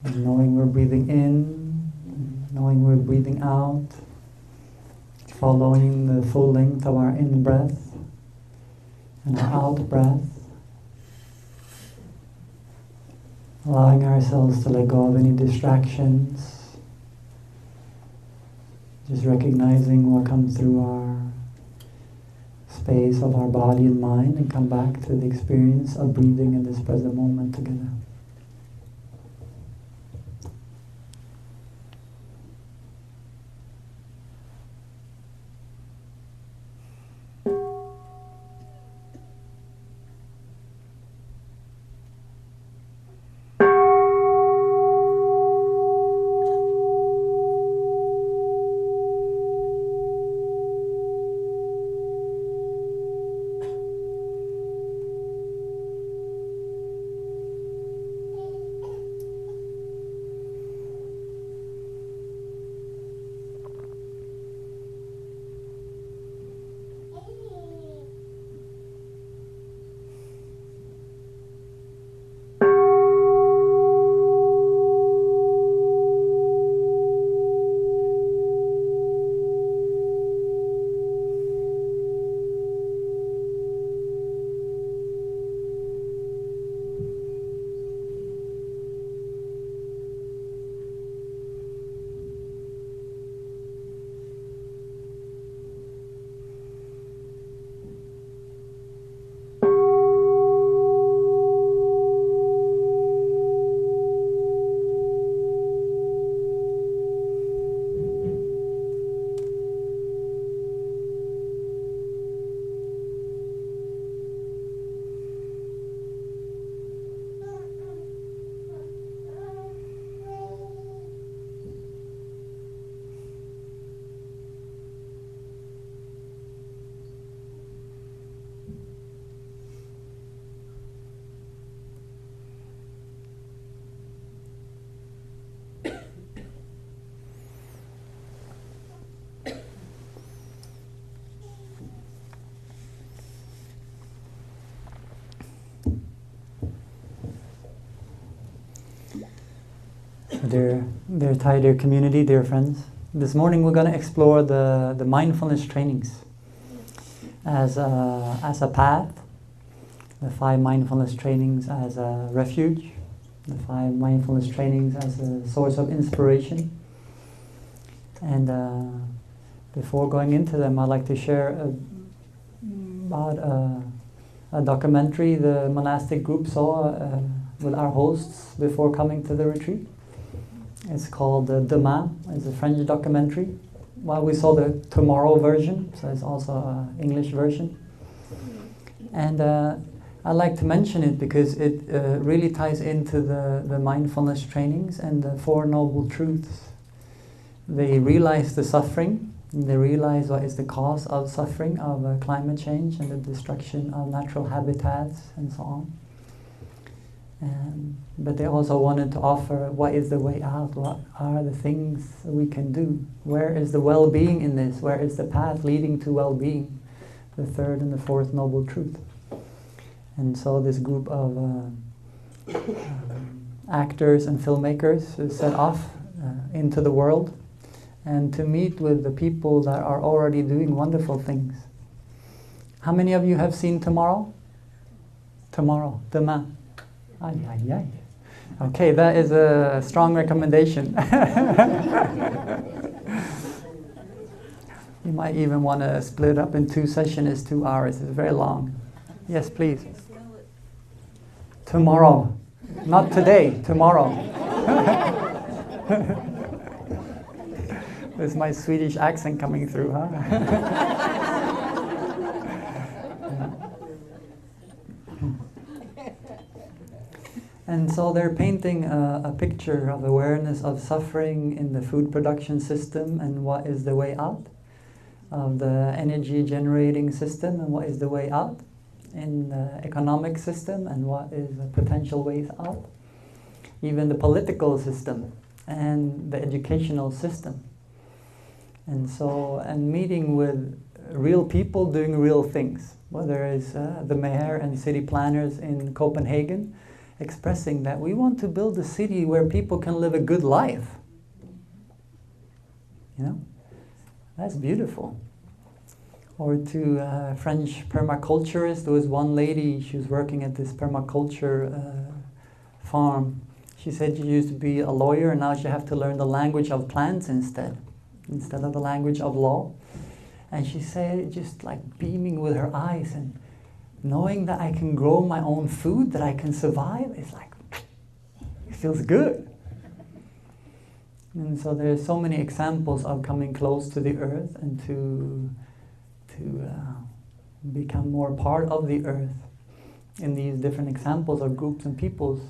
And knowing we're breathing in, knowing we're breathing out, following the full length of our in-breath and our out-breath, allowing ourselves to let go of any distractions, just recognizing what comes through our space of our body and mind, and come back to the experience of breathing in this present moment together. Dear Thai, dear community, dear friends, this morning we're going to explore the mindfulness trainings as a path, the 5 mindfulness trainings as a refuge, the 5 mindfulness trainings as a source of inspiration. And before going into them, I'd like to share about a documentary the monastic group saw with our hosts before coming to the retreat. It's called Dharma. It's a French documentary. Well, we saw the Tomorrow version, so it's also an English version. And I like to mention it because it really ties into the mindfulness trainings and the 4 noble truths. They realize the suffering, and they realize what is the cause of suffering, of climate change and the destruction of natural habitats and so on. But they also wanted to offer what is the way out, what are the things we can do, where is the well-being in this, where is the path leading to well-being, the 3rd and the 4th noble truth. And so this group of actors and filmmakers set off into the world and to meet with the people that are already doing wonderful things. How many of you have seen Tomorrow? Tomorrow, Dharma. Ay, ay, ay. Okay, that is a strong recommendation. You might even want to split it up in 2 sessions. It's 2 hours. It's very long. Yes, please. Tomorrow. Not today, tomorrow. There's my Swedish accent coming through, huh? And so they're painting a picture of awareness of suffering in the food production system and what is the way out, of the energy generating system and what is the way out, in the economic system and what is the potential ways out, even the political system and the educational system. And so, and meeting with real people doing real things, whether it's the mayor and city planners in Copenhagen expressing that we want to build a city where people can live a good life. You know, that's beautiful. Or to French permaculturist, there was one lady, she was working at this permaculture farm. She said she used to be a lawyer and now she have to learn the language of plants instead of the language of law. And she said, just like beaming with her eyes, and knowing that I can grow my own food, that I can survive, it's like, it feels good. And so there's so many examples of coming close to the earth and to become more part of the earth in these different examples of groups and peoples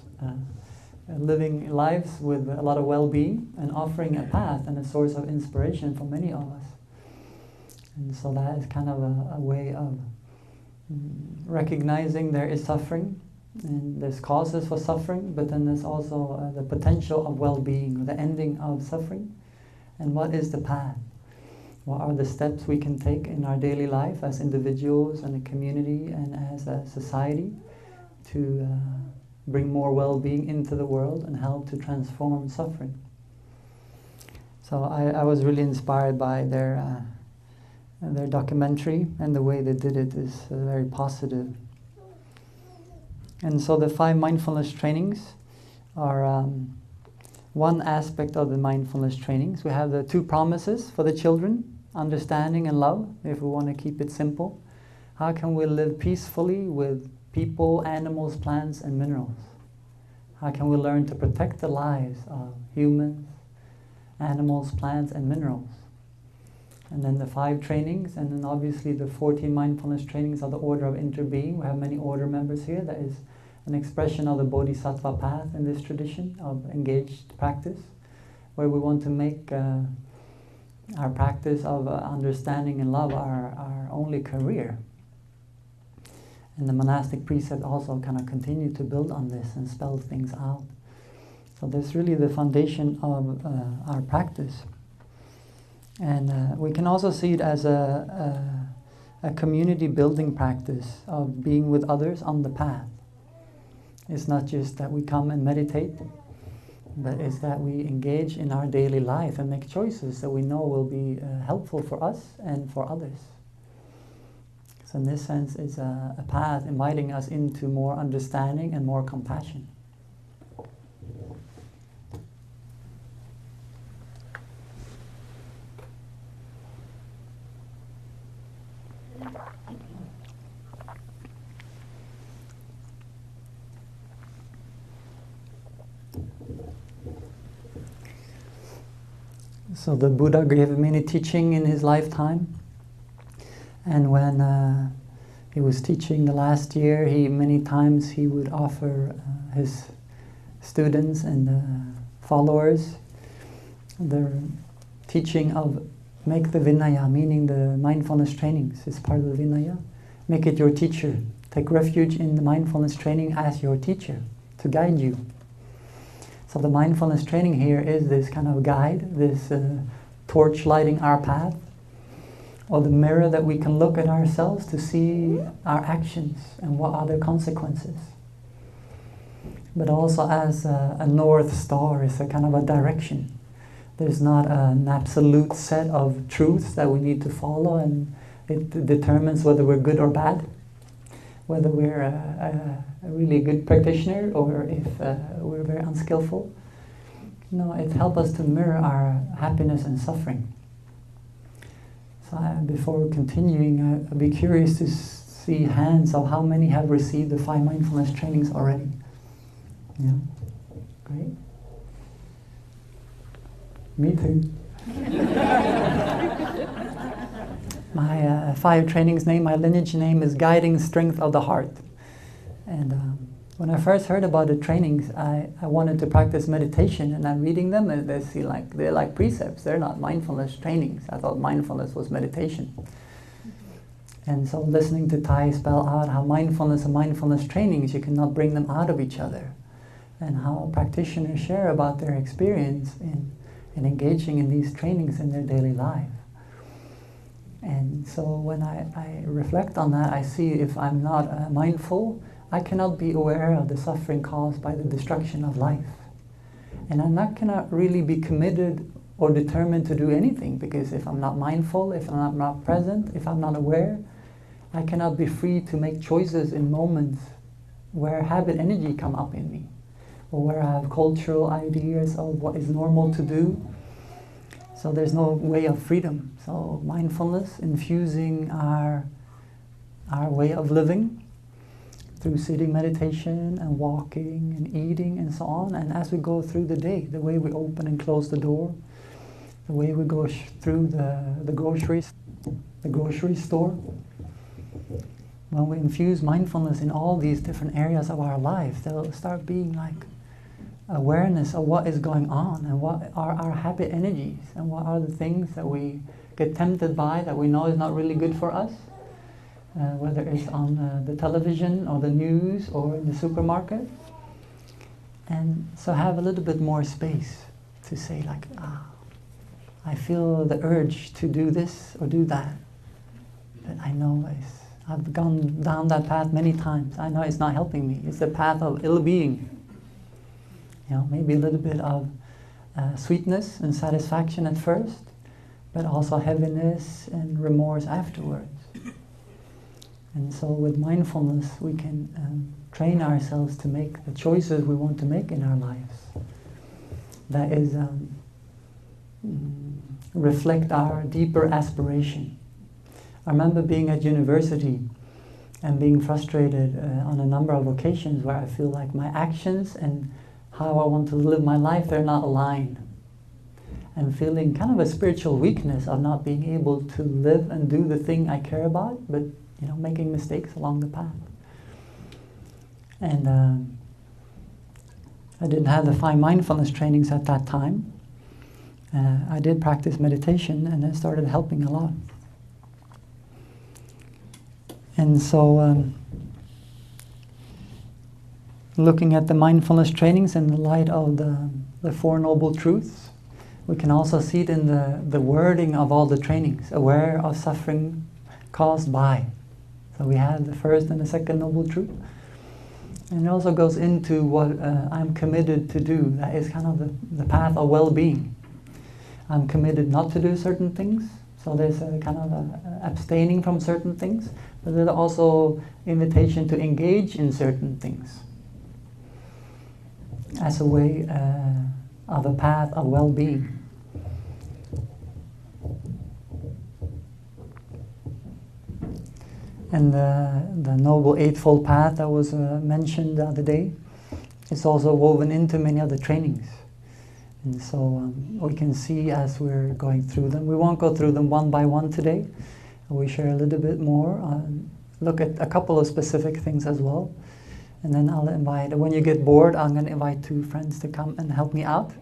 living lives with a lot of well-being and offering a path and a source of inspiration for many of us. And so that is kind of a way of recognizing there is suffering and there's causes for suffering, but then there's also the potential of well-being, the ending of suffering. And what is the path? What are the steps we can take in our daily life as individuals and a community and as a society to bring more well-being into the world and help to transform suffering? So I was really inspired by their documentary, and the way they did it is very positive. And so the 5 mindfulness trainings are one aspect of the mindfulness trainings. We have the 2 promises for the children, understanding and love, if we want to keep it simple. How can we live peacefully with people, animals, plants, and minerals? How can we learn to protect the lives of humans, animals, plants, and minerals? And then the 5 trainings, and then obviously the 14 mindfulness trainings of the order of interbeing. We have many order members here. That is an expression of the Bodhisattva path in this tradition of engaged practice, where we want to make our practice of understanding and love our only career. And the monastic precept also kind of continue to build on this and spell things out. So that's really the foundation of our practice. And we can also see it as a community building practice of being with others on the path. It's not just that we come and meditate, but it's that we engage in our daily life and make choices that we know will be helpful for us and for others. So in this sense, it's a path inviting us into more understanding and more compassion. So the Buddha gave many teaching in his lifetime, and when he was teaching the last year, many times he would offer his students and followers the teaching of make the Vinaya, meaning the mindfulness trainings is part of the Vinaya. Make it your teacher. Take refuge in the mindfulness training as your teacher to guide you. So the mindfulness training here is this kind of guide, this torch lighting our path, or the mirror that we can look at ourselves to see our actions and what are their consequences. But also as a north star, is a kind of a direction. There's not an absolute set of truths that we need to follow, and it determines whether we're good or bad, whether we're a really good practitioner or if we're very unskillful. No, it helps us to mirror our happiness and suffering. So before continuing, I'd be curious to see hands of how many have received the 5 mindfulness trainings already. Yeah, great. Me too. My 5 trainings name, my lineage name is Guiding Strength of the Heart. And when I first heard about the trainings, I wanted to practice meditation, and I'm reading them and they're like precepts. They're not mindfulness trainings. I thought mindfulness was meditation. And so listening to Thai spell out how mindfulness and mindfulness trainings, you cannot bring them out of each other. And how practitioners share about their experience in engaging in these trainings in their daily life. And so when I reflect on that, I see if I'm not mindful, I cannot be aware of the suffering caused by the destruction of life. And cannot really be committed or determined to do anything, because if I'm not mindful, if I'm not present, if I'm not aware, I cannot be free to make choices in moments where habit energy come up in me, or where I have cultural ideas of what is normal to do. So there's no way of freedom. So mindfulness, infusing our way of living through sitting meditation and walking and eating and so on. And as we go through the day, the way we open and close the door, the way we go through the grocery store, when we infuse mindfulness in all these different areas of our life, there'll start being like awareness of what is going on and what are our habit energies and what are the things that we get tempted by that we know is not really good for us, whether it's on the television or the news or in the supermarket. And so have a little bit more space to say like, I feel the urge to do this or do that, but I know I've gone down that path many times. I know it's not helping me. It's the path of ill-being. Maybe a little bit of sweetness and satisfaction at first, but also heaviness and remorse afterwards. And so with mindfulness, we can train ourselves to make the choices we want to make in our lives. That is, reflect our deeper aspiration. I remember being at university and being frustrated on a number of occasions where I feel like my actions and how I want to live my life, they're not aligned. And feeling kind of a spiritual weakness of not being able to live and do the thing I care about, but making mistakes along the path. And I didn't have the 5 mindfulness trainings at that time. I did practice meditation, and it started helping a lot. And so looking at the mindfulness trainings in the light of the Four Noble Truths, we can also see it in the wording of all the trainings, aware of suffering caused by. So we have the first and the second Noble Truth. And it also goes into what I'm committed to do. That is kind of the path of well-being. I'm committed not to do certain things. So there's a kind of abstaining from certain things. But there's also invitation to engage in certain things as a way of a path of well-being. And the Noble Eightfold Path that was mentioned the other day is also woven into many of the trainings. And so we can see as we're going through them. We won't go through them one by one today. We share a little bit more, look at a couple of specific things as well. And then I'll invite, when you get bored, I'm going to invite 2 friends to come and help me out.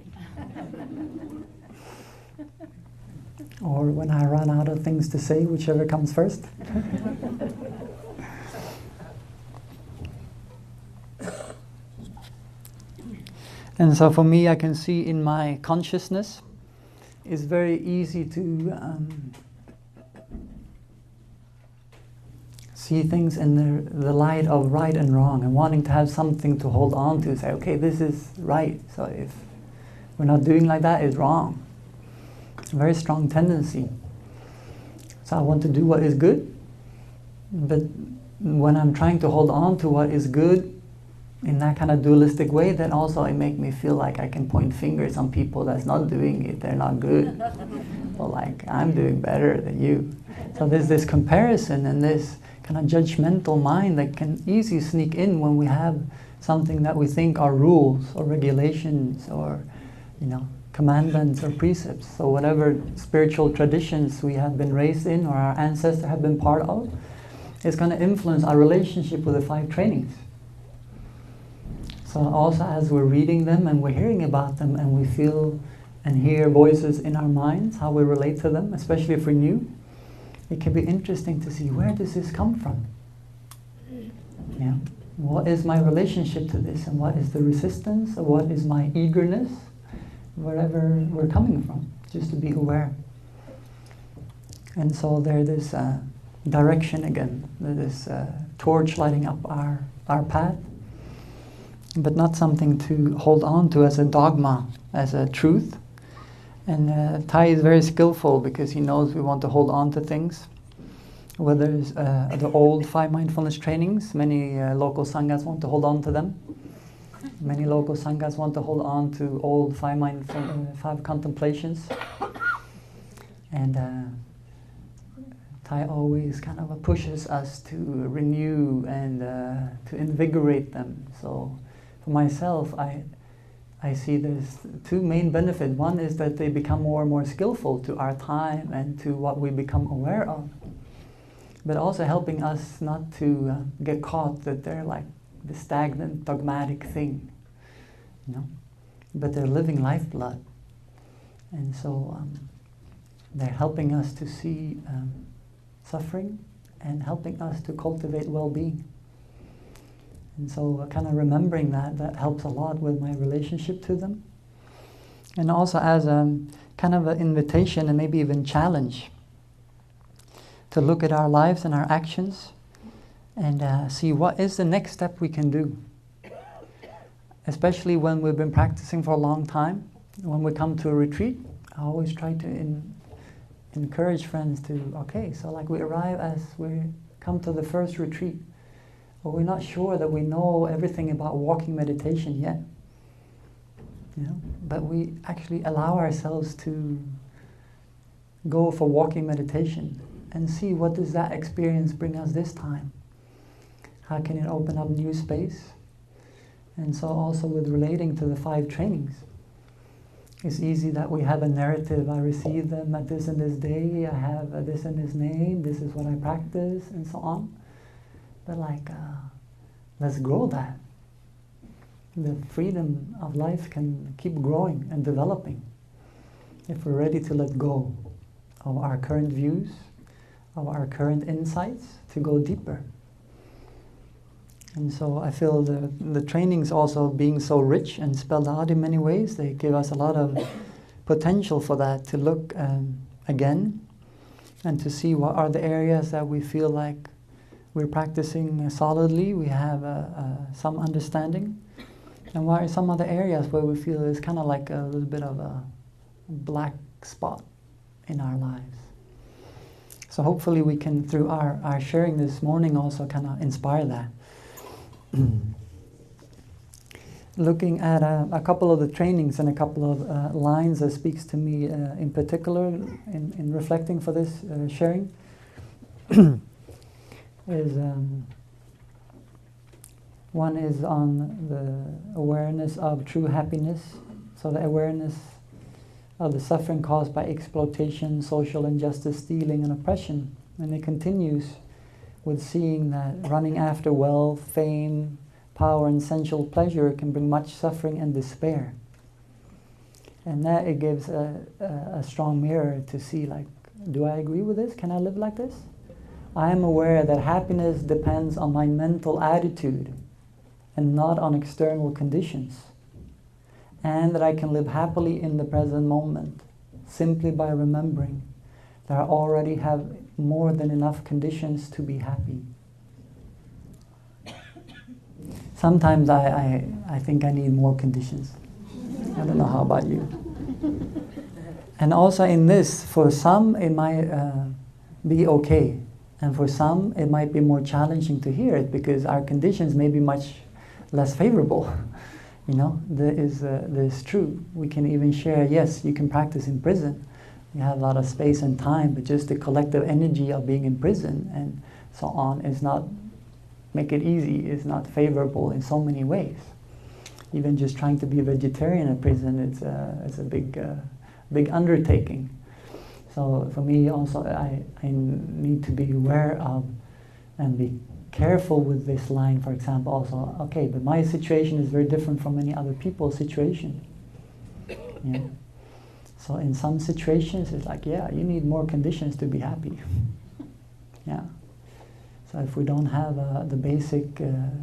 Or when I run out of things to say, whichever comes first. And so for me, I can see in my consciousness, it's very easy to see things in the light of right and wrong, and wanting to have something to hold on to, say, okay, this is right, so if we're not doing like that, it's wrong. It's a very strong tendency. So I want to do what is good, but when I'm trying to hold on to what is good in that kind of dualistic way, then also it makes me feel like I can point fingers on people that's not doing it, they're not good. Or like, I'm doing better than you. So there's this comparison and this kind of judgmental mind that can easily sneak in when we have something that we think are rules or regulations or, commandments or precepts. So whatever spiritual traditions we have been raised in or our ancestors have been part of, is going to influence our relationship with the 5 trainings. So also as we're reading them and we're hearing about them and we feel and hear voices in our minds, how we relate to them, especially if we're new, it can be interesting to see, where does this come from? Yeah. What is my relationship to this, and what is the resistance, or what is my eagerness, wherever we're coming from, just to be aware. And so there's this direction again, this torch lighting up our our path, but not something to hold on to as a dogma, as a truth. And Thai is very skillful because he knows we want to hold on to things. Whether it's the old 5 mindfulness trainings, many local sanghas want to hold on to them. Many local sanghas want to hold on to old 5 contemplations. And Thai always kind of pushes us to renew and to invigorate them. So for myself, I see there's 2 main benefits. One is that they become more and more skillful to our time and to what we become aware of. But also helping us not to get caught that they're like the stagnant, dogmatic thing, you know. But they're living lifeblood. And so they're helping us to see suffering and helping us to cultivate well-being. And so kind of remembering that helps a lot with my relationship to them. And also as kind of an invitation and maybe even challenge to look at our lives and our actions and see what is the next step we can do. Especially when we've been practicing for a long time. When we come to a retreat, I always try to encourage friends to, okay, so like we arrive as we come to the first retreat, but we're not sure that we know everything about walking meditation yet. You know? But we actually allow ourselves to go for walking meditation and see what does that experience bring us this time. How can it open up new space? And so also with relating to the 5 trainings, it's easy that we have a narrative. I received them at this and this day, I have this and this name, this is what I practice, and so on. But like, let's grow that. The freedom of life can keep growing and developing if we're ready to let go of our current views, of our current insights, to go deeper. And so I feel the trainings also being so rich and spelled out in many ways, they give us a lot of potential for that, to look again and to see what are the areas that we feel like we're practicing solidly, we have some understanding, and what are some other areas where we feel it's kind of like a little bit of a black spot in our lives. So hopefully we can, through our sharing this morning, also kind of inspire that. Looking at a couple of the trainings and a couple of lines that speaks to me in particular in reflecting for this sharing is one is on the awareness of true happiness, so the awareness of the suffering caused by exploitation, social injustice, stealing, and oppression. And it continues with seeing that running after wealth, fame, power, and sensual pleasure can bring much suffering and despair. And that it gives a strong mirror to see, like, do I agree with this? Can I live like this? I am aware that happiness depends on my mental attitude and not on external conditions. And that I can live happily in the present moment simply by remembering that I already have more than enough conditions to be happy. Sometimes I think I need more conditions. I don't know how about you. And also in this, for some it might be okay. And for some it might be more challenging to hear it because our conditions may be much less favorable. You know, that is true. We can even share, yes, you can practice in prison. You have a lot of space and time, but just the collective energy of being in prison and so on is not, make it easy, is not favorable in so many ways. Even just trying to be a vegetarian in prison, it's a big undertaking. So for me also, I need to be aware of and be careful with this line, for example, also, okay, but my situation is very different from many other people's situation. Yeah. So in some situations, it's like, yeah, you need more conditions to be happy. Yeah. So if we don't have the basic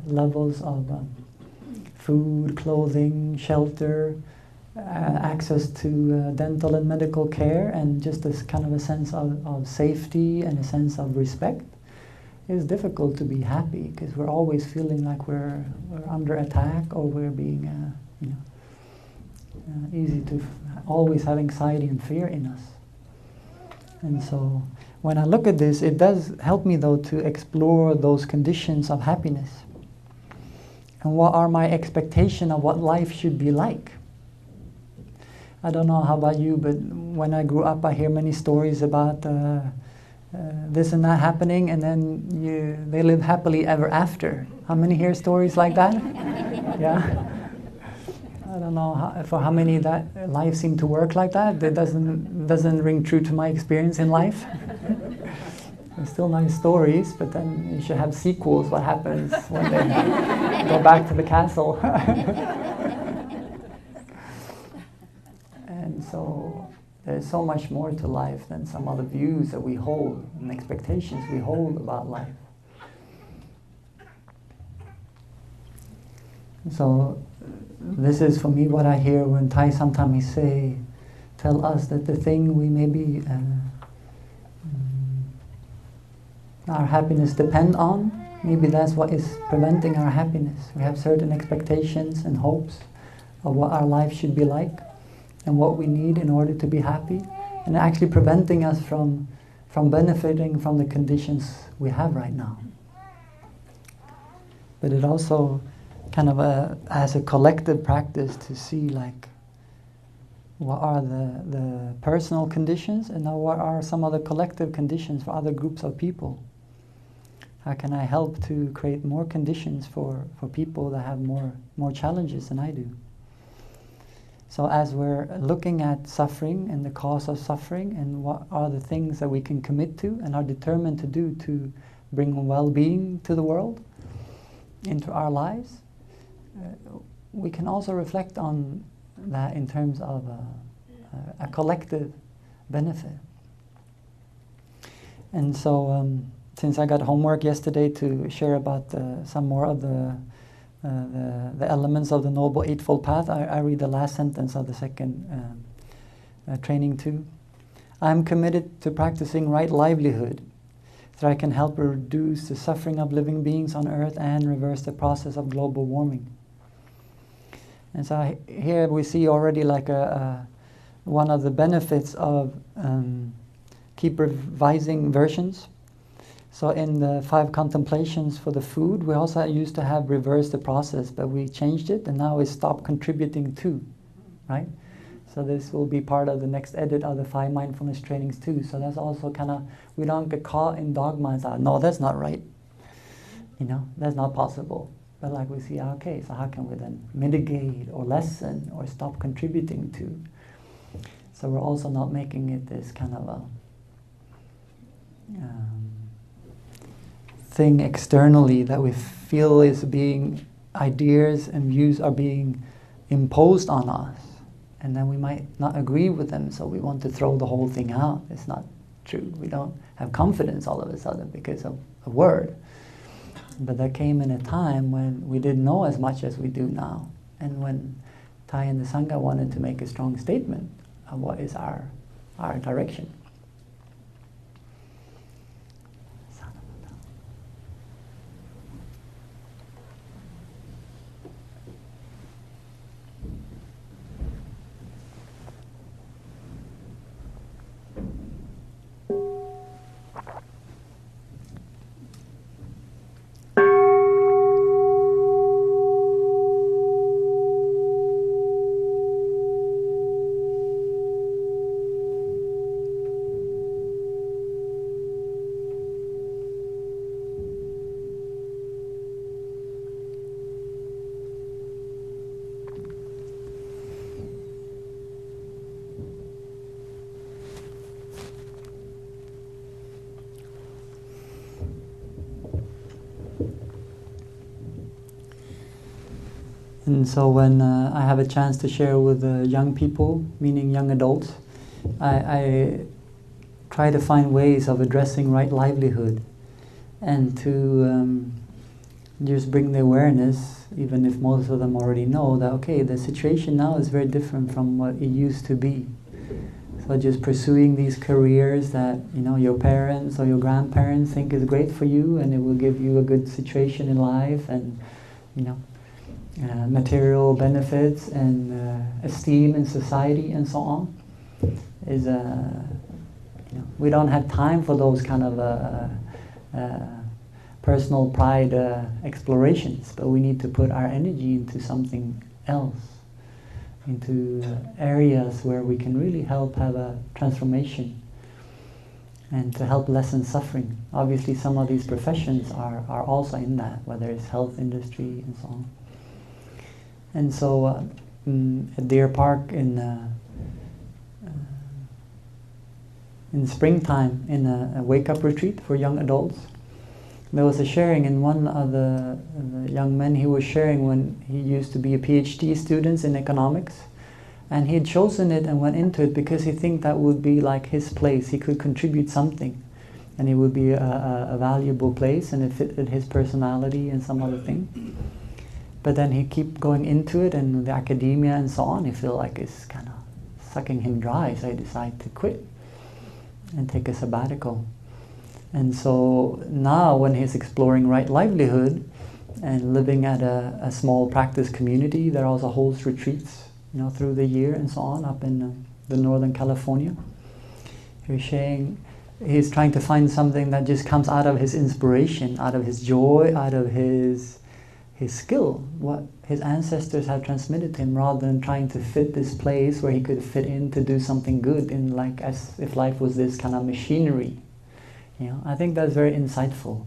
levels of food, clothing, shelter, access to dental and medical care, and just this kind of a sense of safety and a sense of respect, it's difficult to be happy because we're always feeling like we're under attack, or we're being, easy to always have anxiety and fear in us. And so when I look at this, it does help me though to explore those conditions of happiness. And what are my expectations of what life should be like? I don't know how about you, but when I grew up, I hear many stories about this and that happening, and then they live happily ever after. How many hear stories like that? Yeah. I don't know for how many that life seemed to work like that. That doesn't ring true to my experience in life. They're still nice stories, but then you should have sequels. What happens when they go back to the castle? And so there's so much more to life than some other views that we hold and expectations we hold about life. So this is for me what I hear when Thai sometimes tell us that the thing we maybe our happiness depend on, maybe that's what is preventing our happiness. We have certain expectations and hopes of what our life should be like and what we need in order to be happy, and actually preventing us from benefiting from the conditions we have right now. But it also kind of as a collective practice to see like what are the personal conditions and now what are some of the collective conditions for other groups of people. How can I help to create more conditions for people that have more challenges than I do? So as we're looking at suffering and the cause of suffering and what are the things that we can commit to and are determined to do to bring well-being to the world, into our lives, we can also reflect on that in terms of a collective benefit. And so since I got homework yesterday to share about some more of the elements of the Noble Eightfold Path, I read the last sentence of the second training too. I'm committed to practicing right livelihood so I can help reduce the suffering of living beings on earth and reverse the process of global warming. And so here we see already like one of the benefits of keep revising versions. So in the 5 contemplations for the food, we also used to have reverse the process, but we changed it and now it's stop contributing to, right? So this will be part of the next edit of the 5 mindfulness trainings too. So that's also kind of, we don't get caught in dogma and say, no, that's not right. That's not possible. But like we see, okay, so how can we then mitigate or lessen or stop contributing to? So we're also not making it this kind of a thing externally that we feel is being, ideas and views are being imposed on us. And then we might not agree with them, so we want to throw the whole thing out. It's not true. We don't have confidence all of a sudden because of a word. But there came in a time when we didn't know as much as we do now. And when Thai and the Sangha wanted to make a strong statement of what is our direction. And so when I have a chance to share with young people, meaning young adults, I try to find ways of addressing right livelihood and to just bring the awareness, even if most of them already know that, okay, the situation now is very different from what it used to be. So just pursuing these careers that your parents or your grandparents think is great for you, and it will give you a good situation in life, and material benefits and esteem in society and so on, is we don't have time for those kind of personal pride explorations, but we need to put our energy into something else, into areas where we can really help have a transformation and to help lessen suffering. Obviously some of these professions are also in that, whether it's health industry and so on. And so at Deer Park in springtime, in a wake-up retreat for young adults, there was a sharing, and one of the young men, he was sharing when he used to be a PhD student in economics, and he had chosen it and went into it because he think that would be like his place. He could contribute something, and it would be a valuable place, and it fitted his personality and some other thing. But then he keep going into it, and the academia and so on, he feel like it's kind of sucking him dry, so he decided to quit and take a sabbatical. And so now when he's exploring right livelihood and living at a small practice community that also holds retreats through the year and so on up in the Northern California, he's trying to find something that just comes out of his inspiration, out of his joy, out of his skill, what his ancestors have transmitted to him, rather than trying to fit this place where he could fit in to do something good, in like as if life was this kind of machinery. I think that's very insightful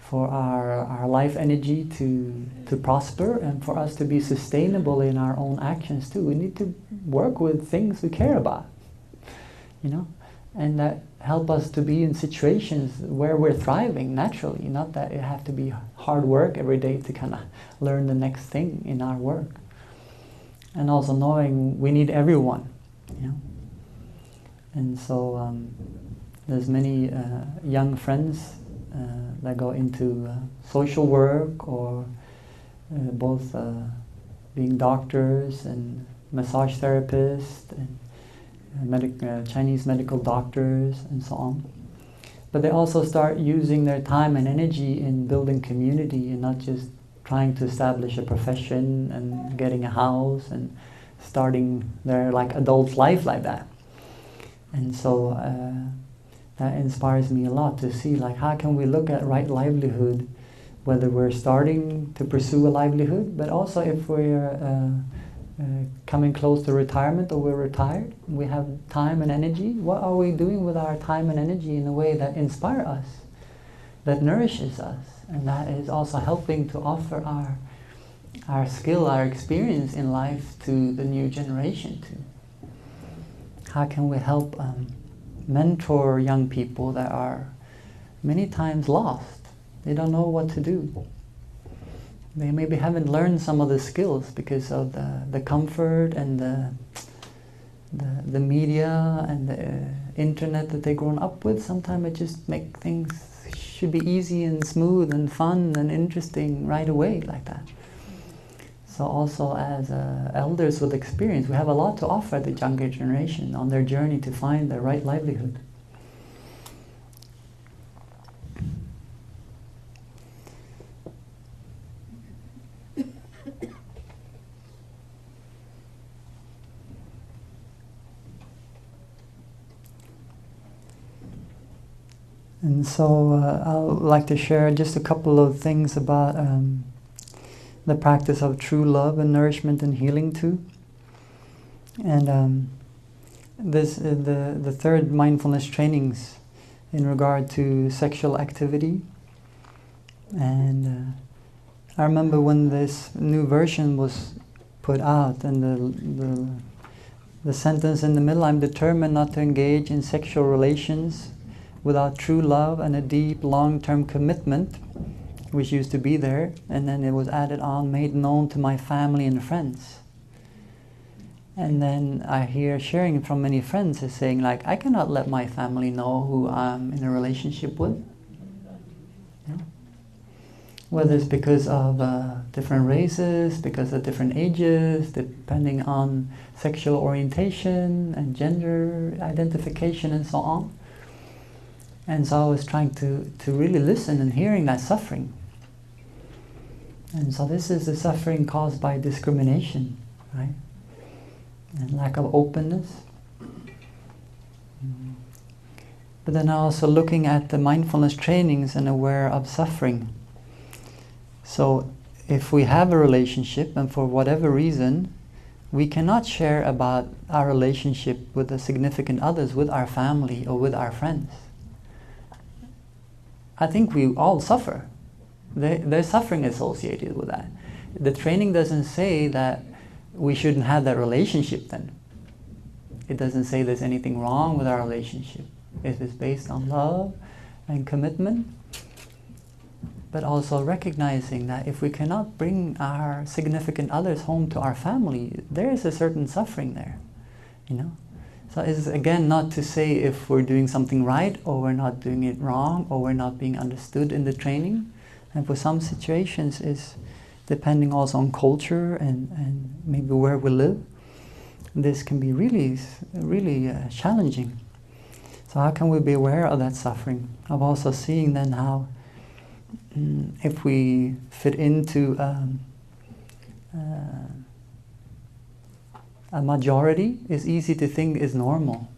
for our life energy to prosper, and for us to be sustainable in our own actions too. We need to work with things we care about, and that help us to be in situations where we're thriving naturally, not that it have to be hard work every day to kind of learn the next thing in our work. And also knowing we need everyone, And so there's many young friends that go into social work, or both being doctors and massage therapists and Chinese medical doctors and so on. But they also start using their time and energy in building community, and not just trying to establish a profession and getting a house and starting their adult life like that. And so that inspires me a lot to see how can we look at right livelihood, whether we're starting to pursue a livelihood, but also if we're coming close to retirement, or we're retired, we have time and energy. What are we doing with our time and energy in a way that inspires us, that nourishes us, and that is also helping to offer our skill, our experience in life to the new generation too? How can we help mentor young people that are many times lost? They don't know what to do. They maybe haven't learned some of the skills because of the comfort and the media and the internet that they've grown up with. Sometimes it just make things should be easy and smooth and fun and interesting right away like that. So also as elders with experience, we have a lot to offer the younger generation on their journey to find their right livelihood. And so I'd like to share just a couple of things about the practice of true love and nourishment and healing too. And this is the third mindfulness trainings in regard to sexual activity. And I remember when this new version was put out, and the sentence in the middle, "I'm determined not to engage in sexual relations without true love and a deep long-term commitment," which used to be there, and then it was added on, "made known to my family and friends." And then I hear sharing from many friends is saying I cannot let my family know who I'm in a relationship with. whether it's because of different races, because of different ages, depending on sexual orientation and gender identification and so on. And so I was trying to really listen and hearing that suffering. And so this is the suffering caused by discrimination, right? And lack of openness. But then also looking at the mindfulness trainings and aware of suffering. So if we have a relationship and for whatever reason we cannot share about our relationship with the significant others, with our family or with our friends, I think we all suffer. There's suffering associated with that. The training doesn't say that we shouldn't have that relationship then. It doesn't say there's anything wrong with our relationship. If it's based on love and commitment, but also recognizing that if we cannot bring our significant others home to our family, there is a certain suffering there, you know. So it's again not to say if we're doing something right or we're not doing it wrong or we're not being understood in the training. And for some situations is depending also on culture and maybe where we live, this can be really challenging. So how can we be aware of that suffering? Of also seeing then how if we fit into a majority, is easy to think is normal.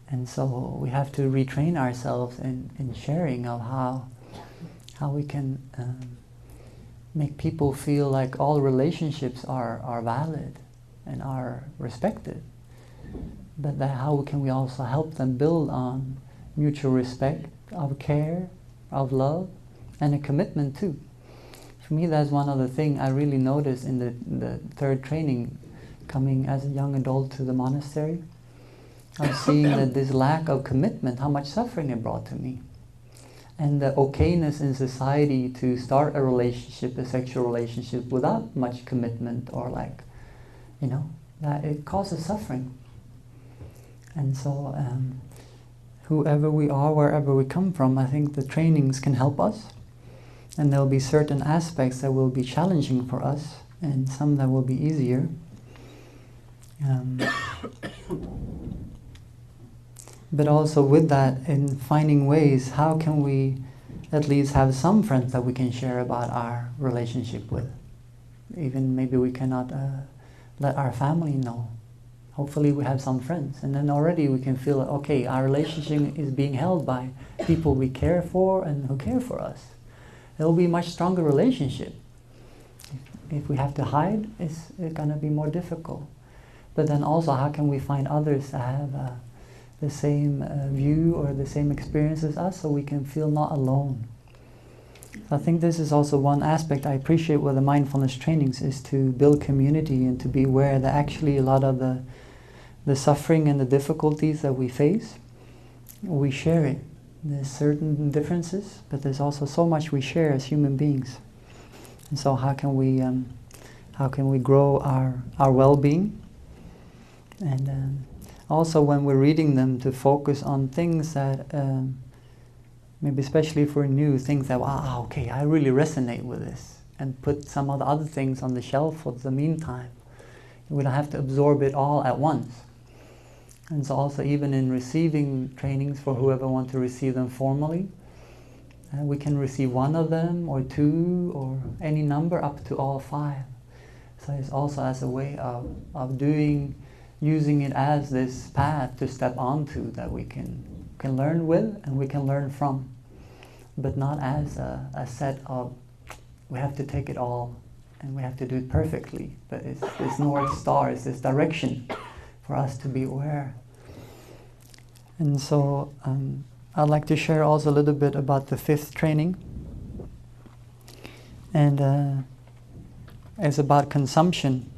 And so we have to retrain ourselves in sharing of how we can make people feel like all relationships are valid and are respected. But that how can we also help them build on mutual respect, of care, of love, and a commitment too. For me, that's one other thing I really noticed in the third training, coming as a young adult to the monastery. I'm seeing that this lack of commitment, how much suffering it brought to me. And the okayness in society to start a relationship, a sexual relationship, without much commitment or that it causes suffering. And so whoever we are, wherever we come from, I think the trainings can help us. And there will be certain aspects that will be challenging for us and some that will be easier. But also with that, in finding ways, how can we at least have some friends that we can share about our relationship with? Even maybe we cannot let our family know. Hopefully we have some friends, and then already we can feel, okay, our relationship is being held by people we care for and who care for us. It will be a much stronger relationship. If we have to hide, it's going to be more difficult. But then also, how can we find others that have the same view or the same experience as us, so we can feel not alone? I think this is also one aspect I appreciate with the mindfulness trainings, is to build community and to be aware that actually a lot of the suffering and the difficulties that we face, we share it. There's certain differences, but there's also so much we share as human beings. And so how can we grow our well-being? And also when we're reading them, to focus on things that maybe especially if we're new, things that, wow, okay, I really resonate with this, and put some of the other things on the shelf for the meantime. We don't have to absorb it all at once. And so also even in receiving trainings, for whoever wants to receive them formally, we can receive one of them or two or any number up to all 5. So it's also as a way of using it as this path to step onto, that we can learn with and we can learn from, but not as a set of, we have to take it all and we have to do it perfectly. But it's this North Star, it's this direction for us to be aware. And so I'd like to share also a little bit about the 5th training. And it's about consumption.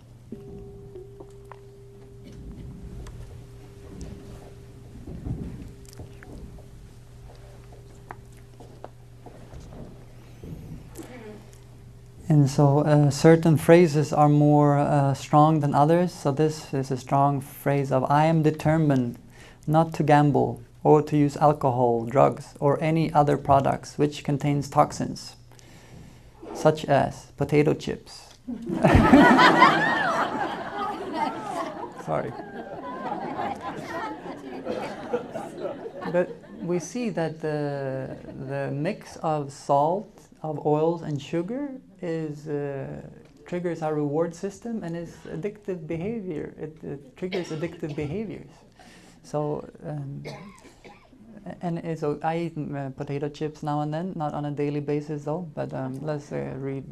And so certain phrases are more strong than others. So this is a strong phrase of, I am determined not to gamble or to use alcohol, drugs, or any other products which contains toxins, such as potato chips. Sorry. But we see that the mix of salt, of oils, and sugar is triggers our reward system and is addictive behavior. It triggers addictive behaviors. So, I eat potato chips now and then, not on a daily basis though. But let's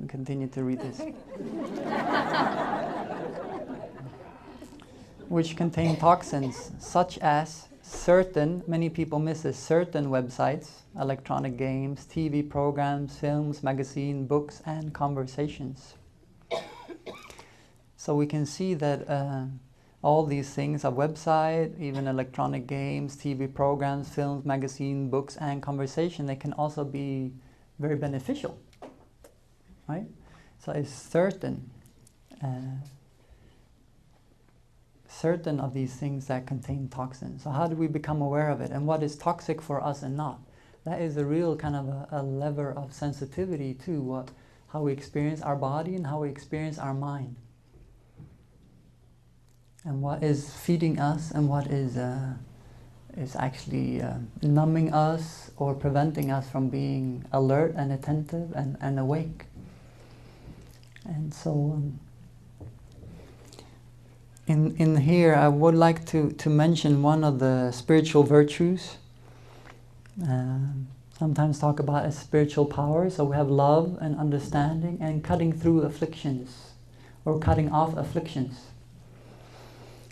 continue to read this. Which contain toxins such as many people miss this, certain websites, electronic games, TV programs, films, magazines, books, and conversations. So we can see that all these things, a website, even electronic games, TV programs, films, magazines, books, and conversation, they can also be very beneficial, right? So it's certain of these things that contain toxins. So how do we become aware of it, and what is toxic for us and not? That is a real kind of a lever of sensitivity to how we experience our body and how we experience our mind, and what is feeding us and what is actually numbing us or preventing us from being alert and attentive and awake. And so in here I would like to mention one of the spiritual virtues. Sometimes talk about as spiritual power. So we have love and understanding and cutting through afflictions, or cutting off afflictions.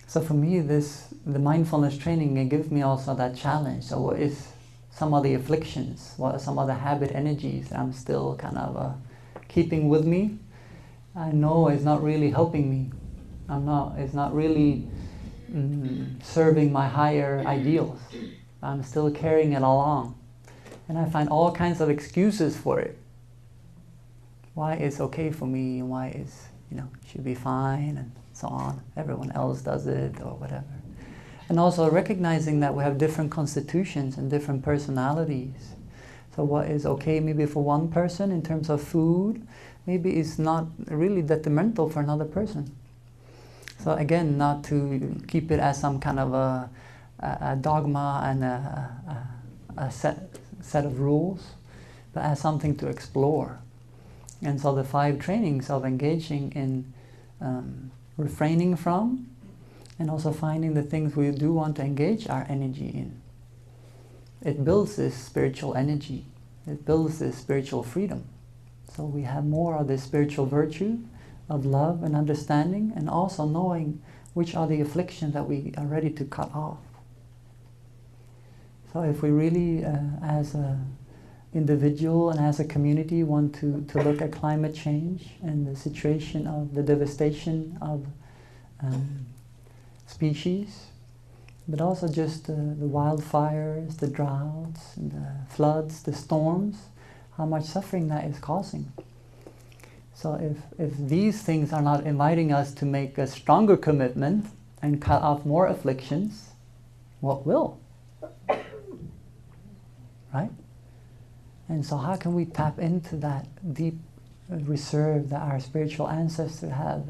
So for me, the mindfulness training, it gives me also that challenge. So what is some of the afflictions? What are some of the habit energies that I'm still kind of keeping with me? I know it's not really helping me. It's not really serving my higher ideals. I'm still carrying it along. And I find all kinds of excuses for it. Why it's okay for me, and why it's, should be fine, and so on. Everyone else does it, or whatever. And also recognizing that we have different constitutions and different personalities. So what is okay maybe for one person in terms of food, maybe is not really detrimental for another person. So again, not to keep it as some kind of a dogma and a set of rules, but as something to explore. And so the 5 trainings of engaging in refraining from, and also finding the things we do want to engage our energy in. It builds this spiritual energy. It builds this spiritual freedom. So we have more of this spiritual virtue of love and understanding, and also knowing which are the afflictions that we are ready to cut off. So if we really, as an individual and as a community, want to look at climate change and the situation of the devastation of species, but also just the wildfires, the droughts, and the floods, the storms, how much suffering that is causing. So if these things are not inviting us to make a stronger commitment and cut off more afflictions, what will? Right? And so how can we tap into that deep reserve that our spiritual ancestors have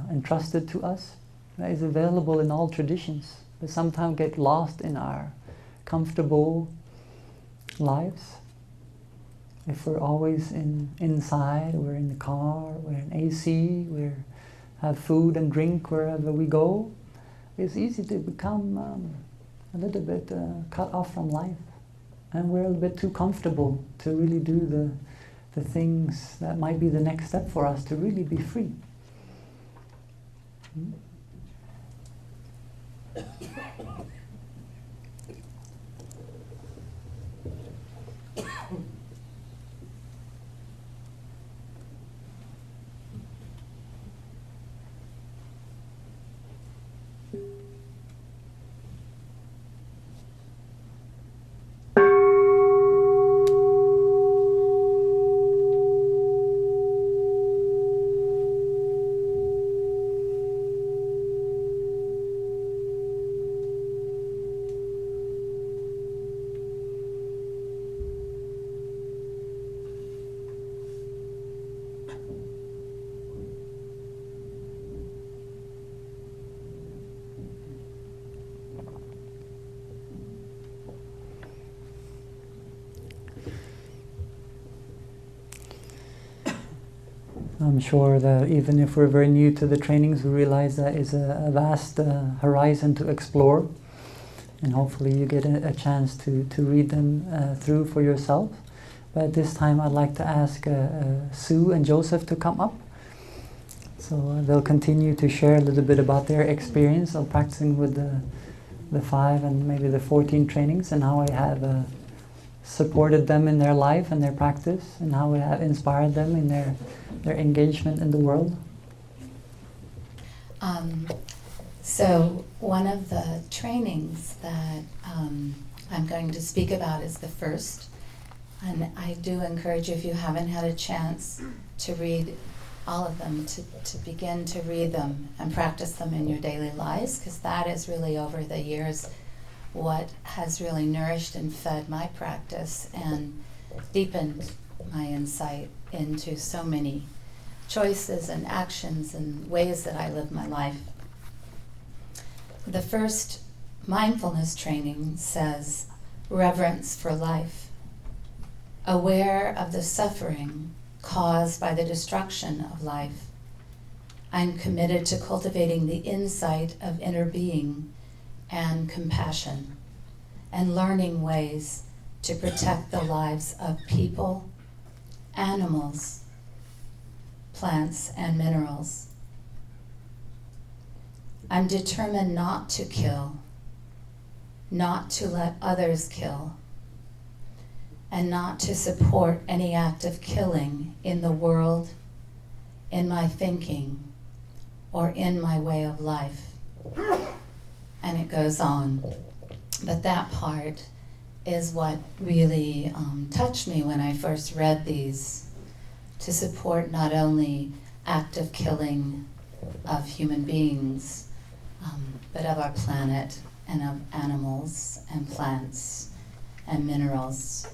entrusted to us? That is available in all traditions, but sometimes get lost in our comfortable lives. If we're always inside, we're in the car, we're in AC, we have food and drink wherever we go, it's easy to become a little bit cut off from life. And we're a little bit too comfortable to really do the things that might be the next step for us to really be free. I'm sure that even if we're very new to the trainings, we realize that is a vast horizon to explore. And hopefully you get a chance to read them through for yourself. But at this time I'd like to ask Sue and Joseph to come up. So they'll continue to share a little bit about their experience of practicing with the 5 and maybe the 14 trainings, and how I have supported them in their life and their practice, and how we have inspired them in their engagement in the world. So one of the trainings that I'm going to speak about is the first. And I do encourage you, if you haven't had a chance to read all of them, to begin to read them and practice them in your daily lives, because that is really, over the years, what has really nourished and fed my practice and deepened my insight into so many choices and actions and ways that I live my life. The first mindfulness training says, reverence for life. Aware of the suffering caused by the destruction of life, I'm committed to cultivating the insight of inner being and compassion, and learning ways to protect the lives of people, animals, plants, and minerals. I'm determined not to kill, not to let others kill, and not to support any act of killing in the world, in my thinking, or in my way of life. And it goes on. But that part is what really touched me when I first read these, to support not only active killing of human beings, but of our planet and of animals and plants and minerals.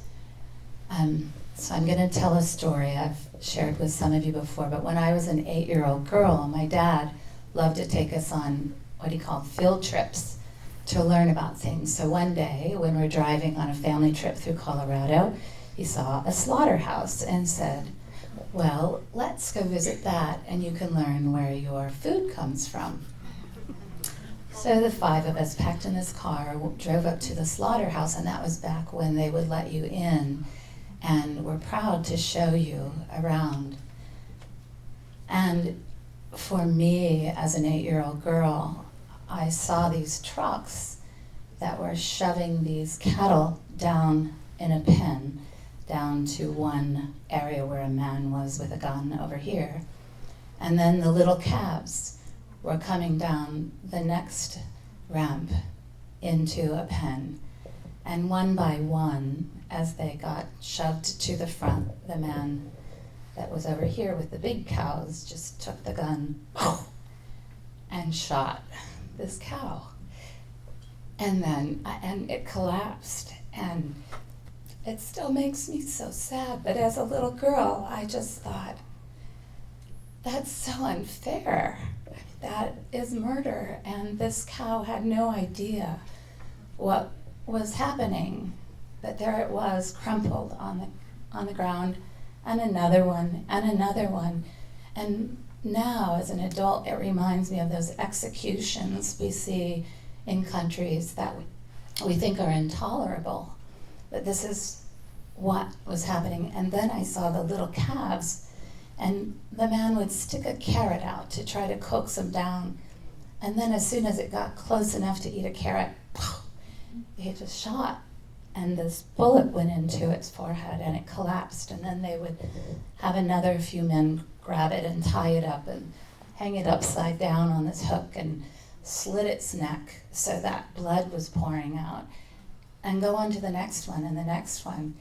So I'm going to tell a story I've shared with some of you before, but when I was an 8-year-old girl, my dad loved to take us on what he called field trips to learn about things. So one day, when we're driving on a family trip through Colorado, he saw a slaughterhouse and said, well, let's go visit that and you can learn where your food comes from. So the 5 of us packed in this car, drove up to the slaughterhouse, and that was back when they would let you in and were proud to show you around. And for me, as an 8-year-old girl, I saw these trucks that were shoving these cattle down in a pen, down to one area where a man was with a gun over here. And then the little calves were coming down the next ramp into a pen. And one by one, as they got shoved to the front, the man that was over here with the big cows just took the gun and shot this cow. And then it collapsed, and it still makes me so sad. But as a little girl, I just thought, that's so unfair. That is murder, and this cow had no idea what was happening. But there it was, crumpled on the ground, and another one, and another one. And now, as an adult, it reminds me of those executions we see in countries that we think are intolerable. But this is what was happening. And then I saw the little calves, and the man would stick a carrot out to try to coax them down. And then as soon as it got close enough to eat a carrot, he just shot. And this bullet went into its forehead, and it collapsed. And then they would have another few men grab it and tie it up and hang it upside down on this hook and slit its neck so that blood was pouring out, and go on to the next one and the next one.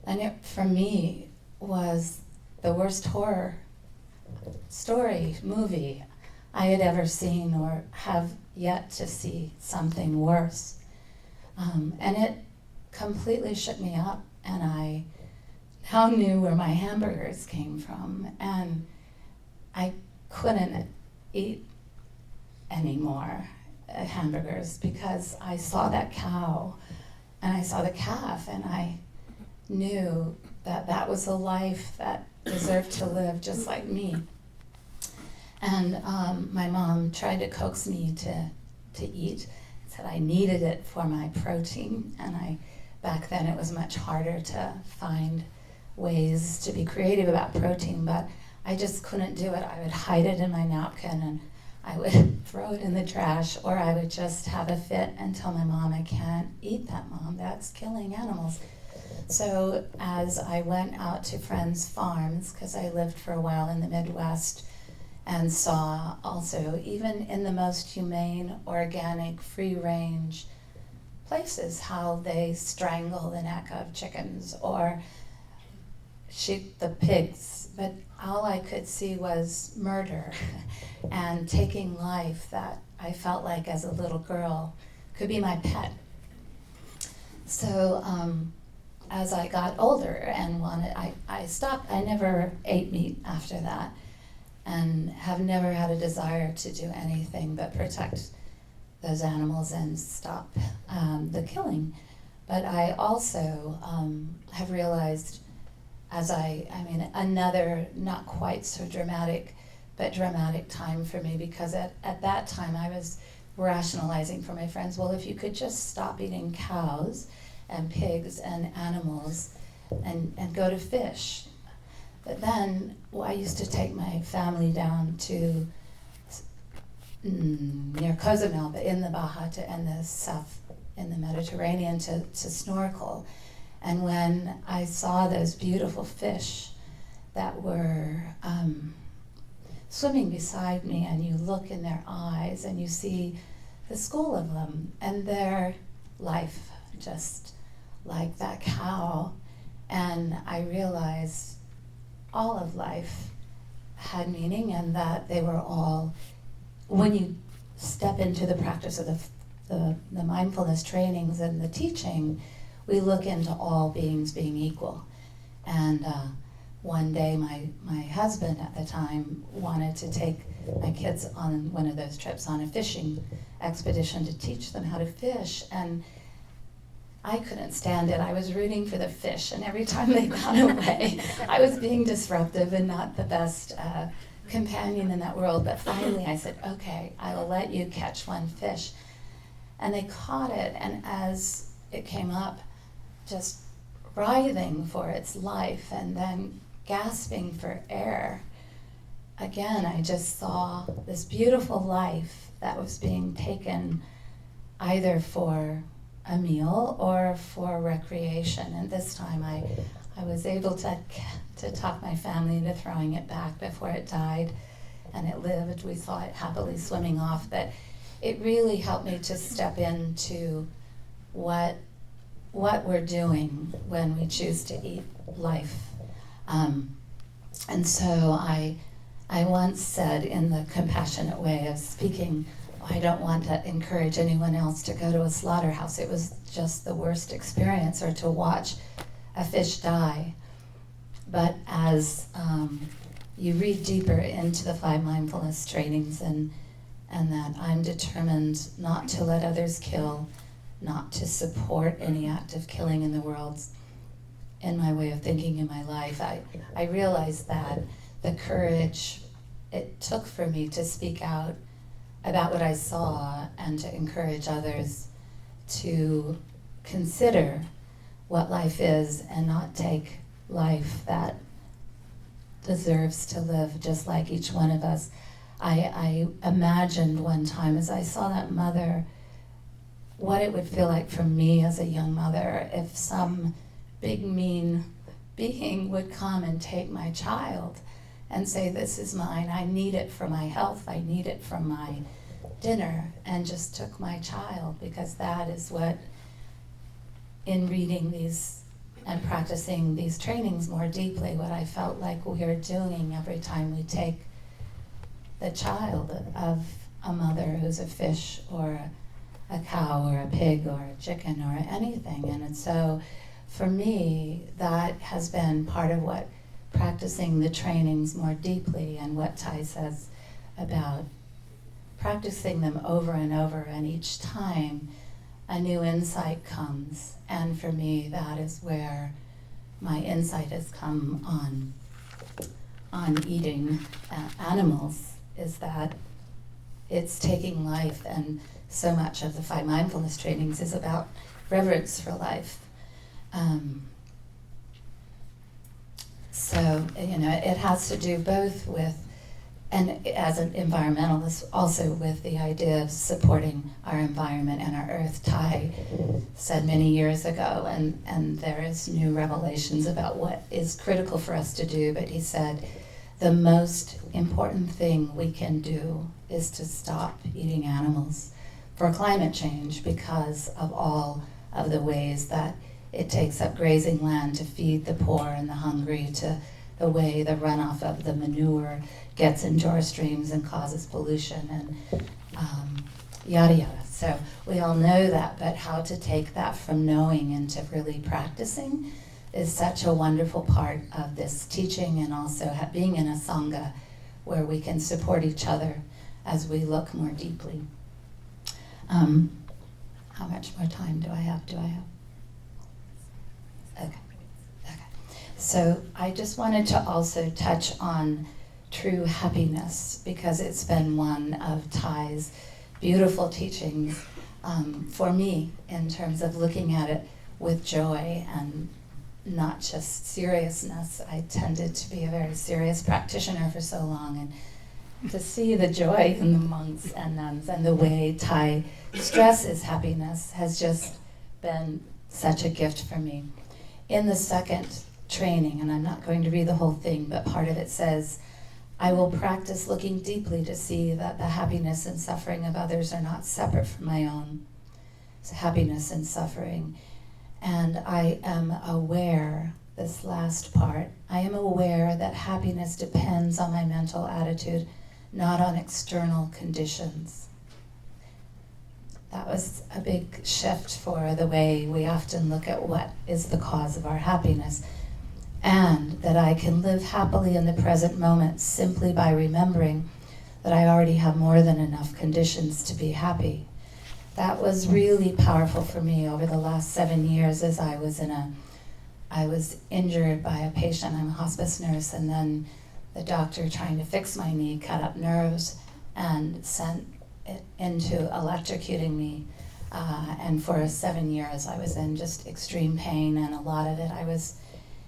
And it, for me, was the worst horror story, movie I had ever seen, or have yet to see something worse. And it completely shook me up, and I now knew where my hamburgers came from, and I couldn't eat any more hamburgers because I saw that cow and I saw the calf, and I knew that that was a life that deserved to live just like me. And my mom tried to coax me to eat, said I needed it for my protein, and back then it was much harder to find ways to be creative about protein, but I just couldn't do it. I would hide it in my napkin and I would throw it in the trash, or I would just have a fit and tell my mom, I can't eat that, Mom, that's killing animals. So as I went out to friends' farms, because I lived for a while in the Midwest, and saw also, even in the most humane, organic, free-range places, how they strangle the neck of chickens or shoot the pigs. But all I could see was murder and taking life that I felt like as a little girl could be my pet. So as I got older and I stopped. I never ate meat after that, and have never had a desire to do anything but protect those animals and stop the killing. But I also have realized, another not quite so dramatic, but dramatic time for me, because at that time I was rationalizing for my friends, well, if you could just stop eating cows and pigs and animals and go to fish. But then I used to take my family down to near Cozumel, but in the Baja and the south in the Mediterranean to snorkel. And when I saw those beautiful fish that were swimming beside me, and you look in their eyes and you see the school of them and their life just like that cow, and I realized all of life had meaning, and that they were all, when you step into the practice of the mindfulness trainings and the teaching, we look into all beings being equal. And one day my husband at the time wanted to take my kids on one of those trips on a fishing expedition to teach them how to fish, and I couldn't stand it. I was rooting for the fish, and every time they got away, I was being disruptive and not the best companion in that world. But finally I said, okay, I will let you catch one fish. And they caught it, and as it came up, just writhing for its life and then gasping for air, again, I just saw this beautiful life that was being taken either for a meal or for recreation. And this time I was able to talk my family into throwing it back before it died, and it lived. We saw it happily swimming off, but it really helped me to step into what we're doing when we choose to eat life. And so I once said, in the compassionate way of speaking, I don't want to encourage anyone else to go to a slaughterhouse. It was just the worst experience, or to watch a fish die. But as you read deeper into the 5 mindfulness trainings, and that I'm determined not to let others kill, not to support any act of killing in the world, in my way of thinking in my life, I realized that the courage it took for me to speak out about what I saw and to encourage others to consider what life is and not take life that deserves to live just like each one of us. I imagined one time, as I saw that mother, what it would feel like for me as a young mother if some big mean being would come and take my child and say, this is mine, I need it for my health, I need it for my dinner, and just took my child. Because that is what, in reading these and practicing these trainings more deeply, what I felt like we are doing every time we take the child of a mother who's a fish or a cow or a pig or a chicken or anything. And so for me, that has been part of what practicing the trainings more deeply, and what Tai says about practicing them over and over, and each time a new insight comes. And for me, that is where my insight has come on eating animals is that it's taking life, and so much of the 5 mindfulness trainings is about reverence for life. So, it has to do both with, and as an environmentalist, also with the idea of supporting our environment and our earth. Thai said many years ago, and there is new revelations about what is critical for us to do, but he said, the most important thing we can do is to stop eating animals for climate change, because of all of the ways that it takes up grazing land to feed the poor and the hungry, to the way the runoff of the manure gets into our streams and causes pollution, and yada yada. So we all know that, but how to take that from knowing into really practicing is such a wonderful part of this teaching, and also being in a sangha where we can support each other as we look more deeply. How much more time do I have? Okay. So I just wanted to also touch on true happiness, because it's been one of Thai's beautiful teachings for me, in terms of looking at it with joy and not just seriousness. I tended to be a very serious practitioner for so long, and to see the joy in the monks and nuns and the way Thai stresses happiness has just been such a gift for me. In the second training, and I'm not going to read the whole thing, but part of it says, I will practice looking deeply to see that the happiness and suffering of others are not separate from my own. It's happiness and suffering. And I am aware, this last part, I am aware that happiness depends on my mental attitude, not on external conditions. That was a big shift for the way we often look at what is the cause of our happiness. And that I can live happily in the present moment simply by remembering that I already have more than enough conditions to be happy. That was really powerful for me over the last 7 years, as I was injured by a patient. I'm a hospice nurse, and then the doctor, trying to fix my knee, cut up nerves and sent it into electrocuting me. And for 7 years I was in just extreme pain, and a lot of it I was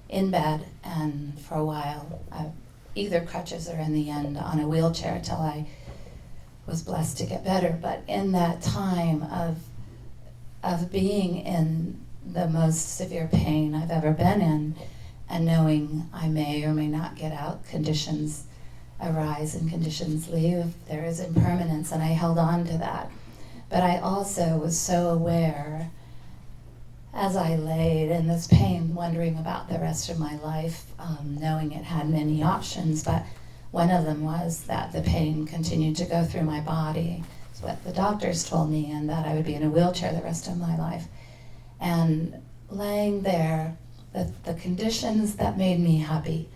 in bed, and for a while either crutches or in the end on a wheelchair till I was blessed to get better. But in that time of being in the most severe pain I've ever been in, and knowing I may or may not get out, conditions arise and conditions leave, there is impermanence, and I held on to that. But I also was so aware, as I laid in this pain, wondering about the rest of my life, knowing it had many options, but one of them was that the pain continued to go through my body. It's what the doctors told me, and that I would be in a wheelchair the rest of my life. And laying there, the conditions that made me happy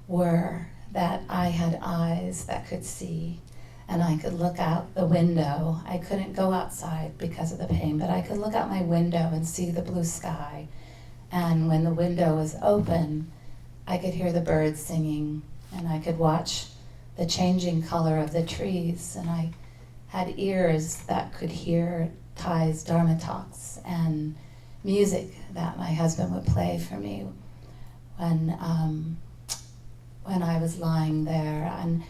were that I had eyes that could see, and I could look out the window. I couldn't go outside because of the pain, but I could look out my window and see the blue sky. And when the window was open, I could hear the birds singing, and I could watch the changing color of the trees, and I had ears that could hear Thai's Dharma talks and music that my husband would play for me when I was lying there. And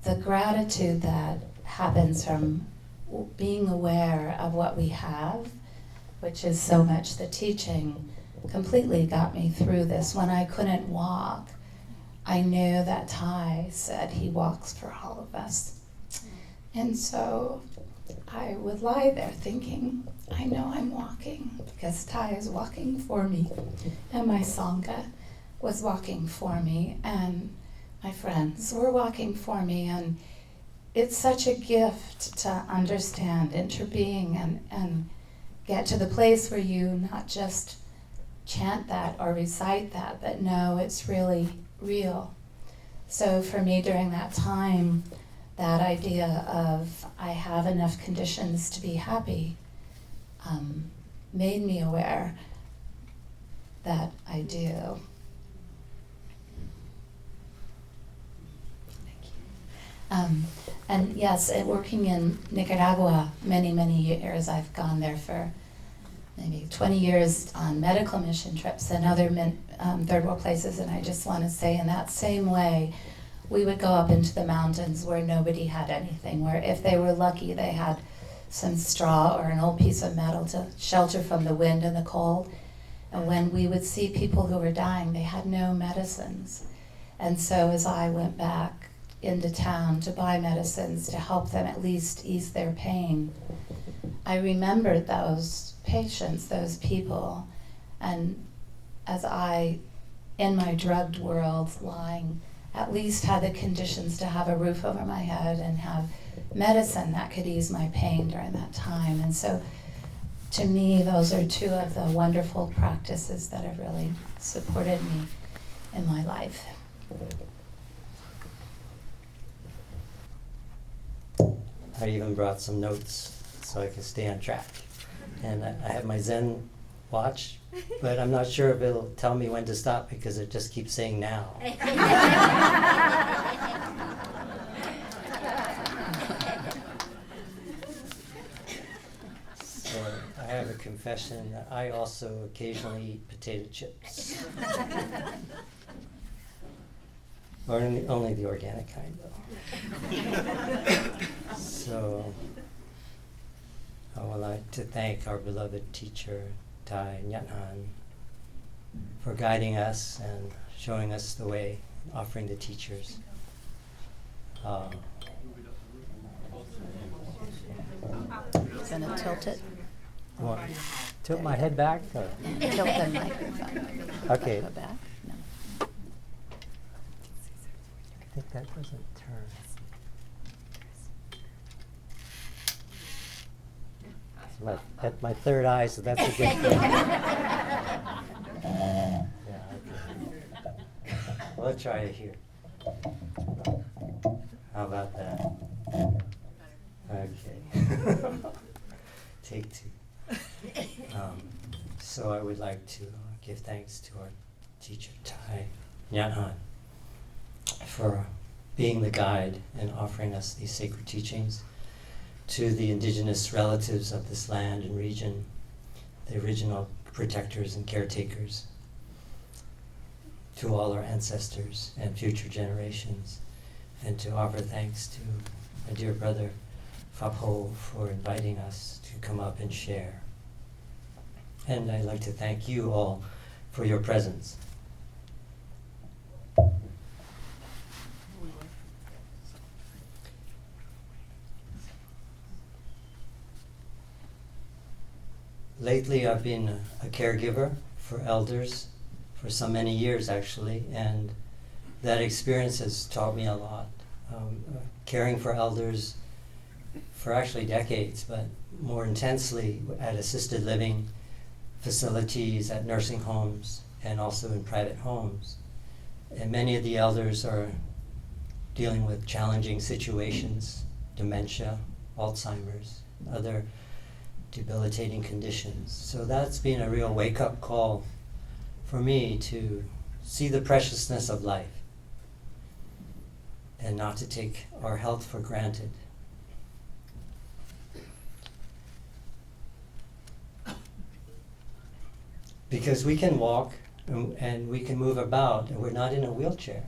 the gratitude that happens from being aware of what we have, which is so much the teaching, completely got me through this. When I couldn't walk, I knew that Thai said he walks for all of us. And so I would lie there thinking, I know I'm walking because Thai is walking for me, and my Sangha was walking for me, and my friends were walking for me. And it's such a gift to understand interbeing and get to the place where you not just chant that or recite that, but know it's really real. So for me during that time, that idea of I have enough conditions to be happy made me aware that I do. Thank you. And yes, working in Nicaragua many, many years, I've gone there for maybe 20 years on medical mission trips and other third world places, and I just want to say in that same way, we would go up into the mountains where nobody had anything, where if they were lucky they had some straw or an old piece of metal to shelter from the wind and the cold. And when we would see people who were dying, they had no medicines. And so as I went back into town to buy medicines to help them at least ease their pain, I remembered those patients, those people, and as I, in my drugged world, lying, at least had the conditions to have a roof over my head and have medicine that could ease my pain during that time. And so to me, those are two of the wonderful practices that have really supported me in my life. I even brought some notes so I can stay on track. And I have my Zen watch, but I'm not sure if it'll tell me when to stop because it just keeps saying now. So I have a confession that I also occasionally eat potato chips. Or only the organic kind, though. So I would like to thank our beloved teacher, Thai Nhat Hanh, for guiding us and showing us the way, offering the teachers. Gonna tilt it. What? Tilt my head back? Or? Tilt the microphone. Okay. Go back. No. I think that doesn't turn. At my third eye, so that's a good thing. Yeah, okay. Well, let's try it here. How about that? Okay. Take two. So I would like to give thanks to our teacher, Thai Nhat Hanh, for being the guide and offering us these sacred teachings, to the indigenous relatives of this land and region, the original protectors and caretakers, to all our ancestors and future generations, and to offer thanks to my dear brother Phap Ho for inviting us to come up and share. And I'd like to thank you all for your presence. Lately, I've been a caregiver for elders for so many years, actually, and that experience has taught me a lot. Caring for elders for actually decades, but more intensely at assisted living facilities, at nursing homes, and also in private homes. And many of the elders are dealing with challenging situations, dementia, Alzheimer's, other debilitating conditions. So that's been a real wake-up call for me to see the preciousness of life and not to take our health for granted. Because we can walk and we can move about and we're not in a wheelchair.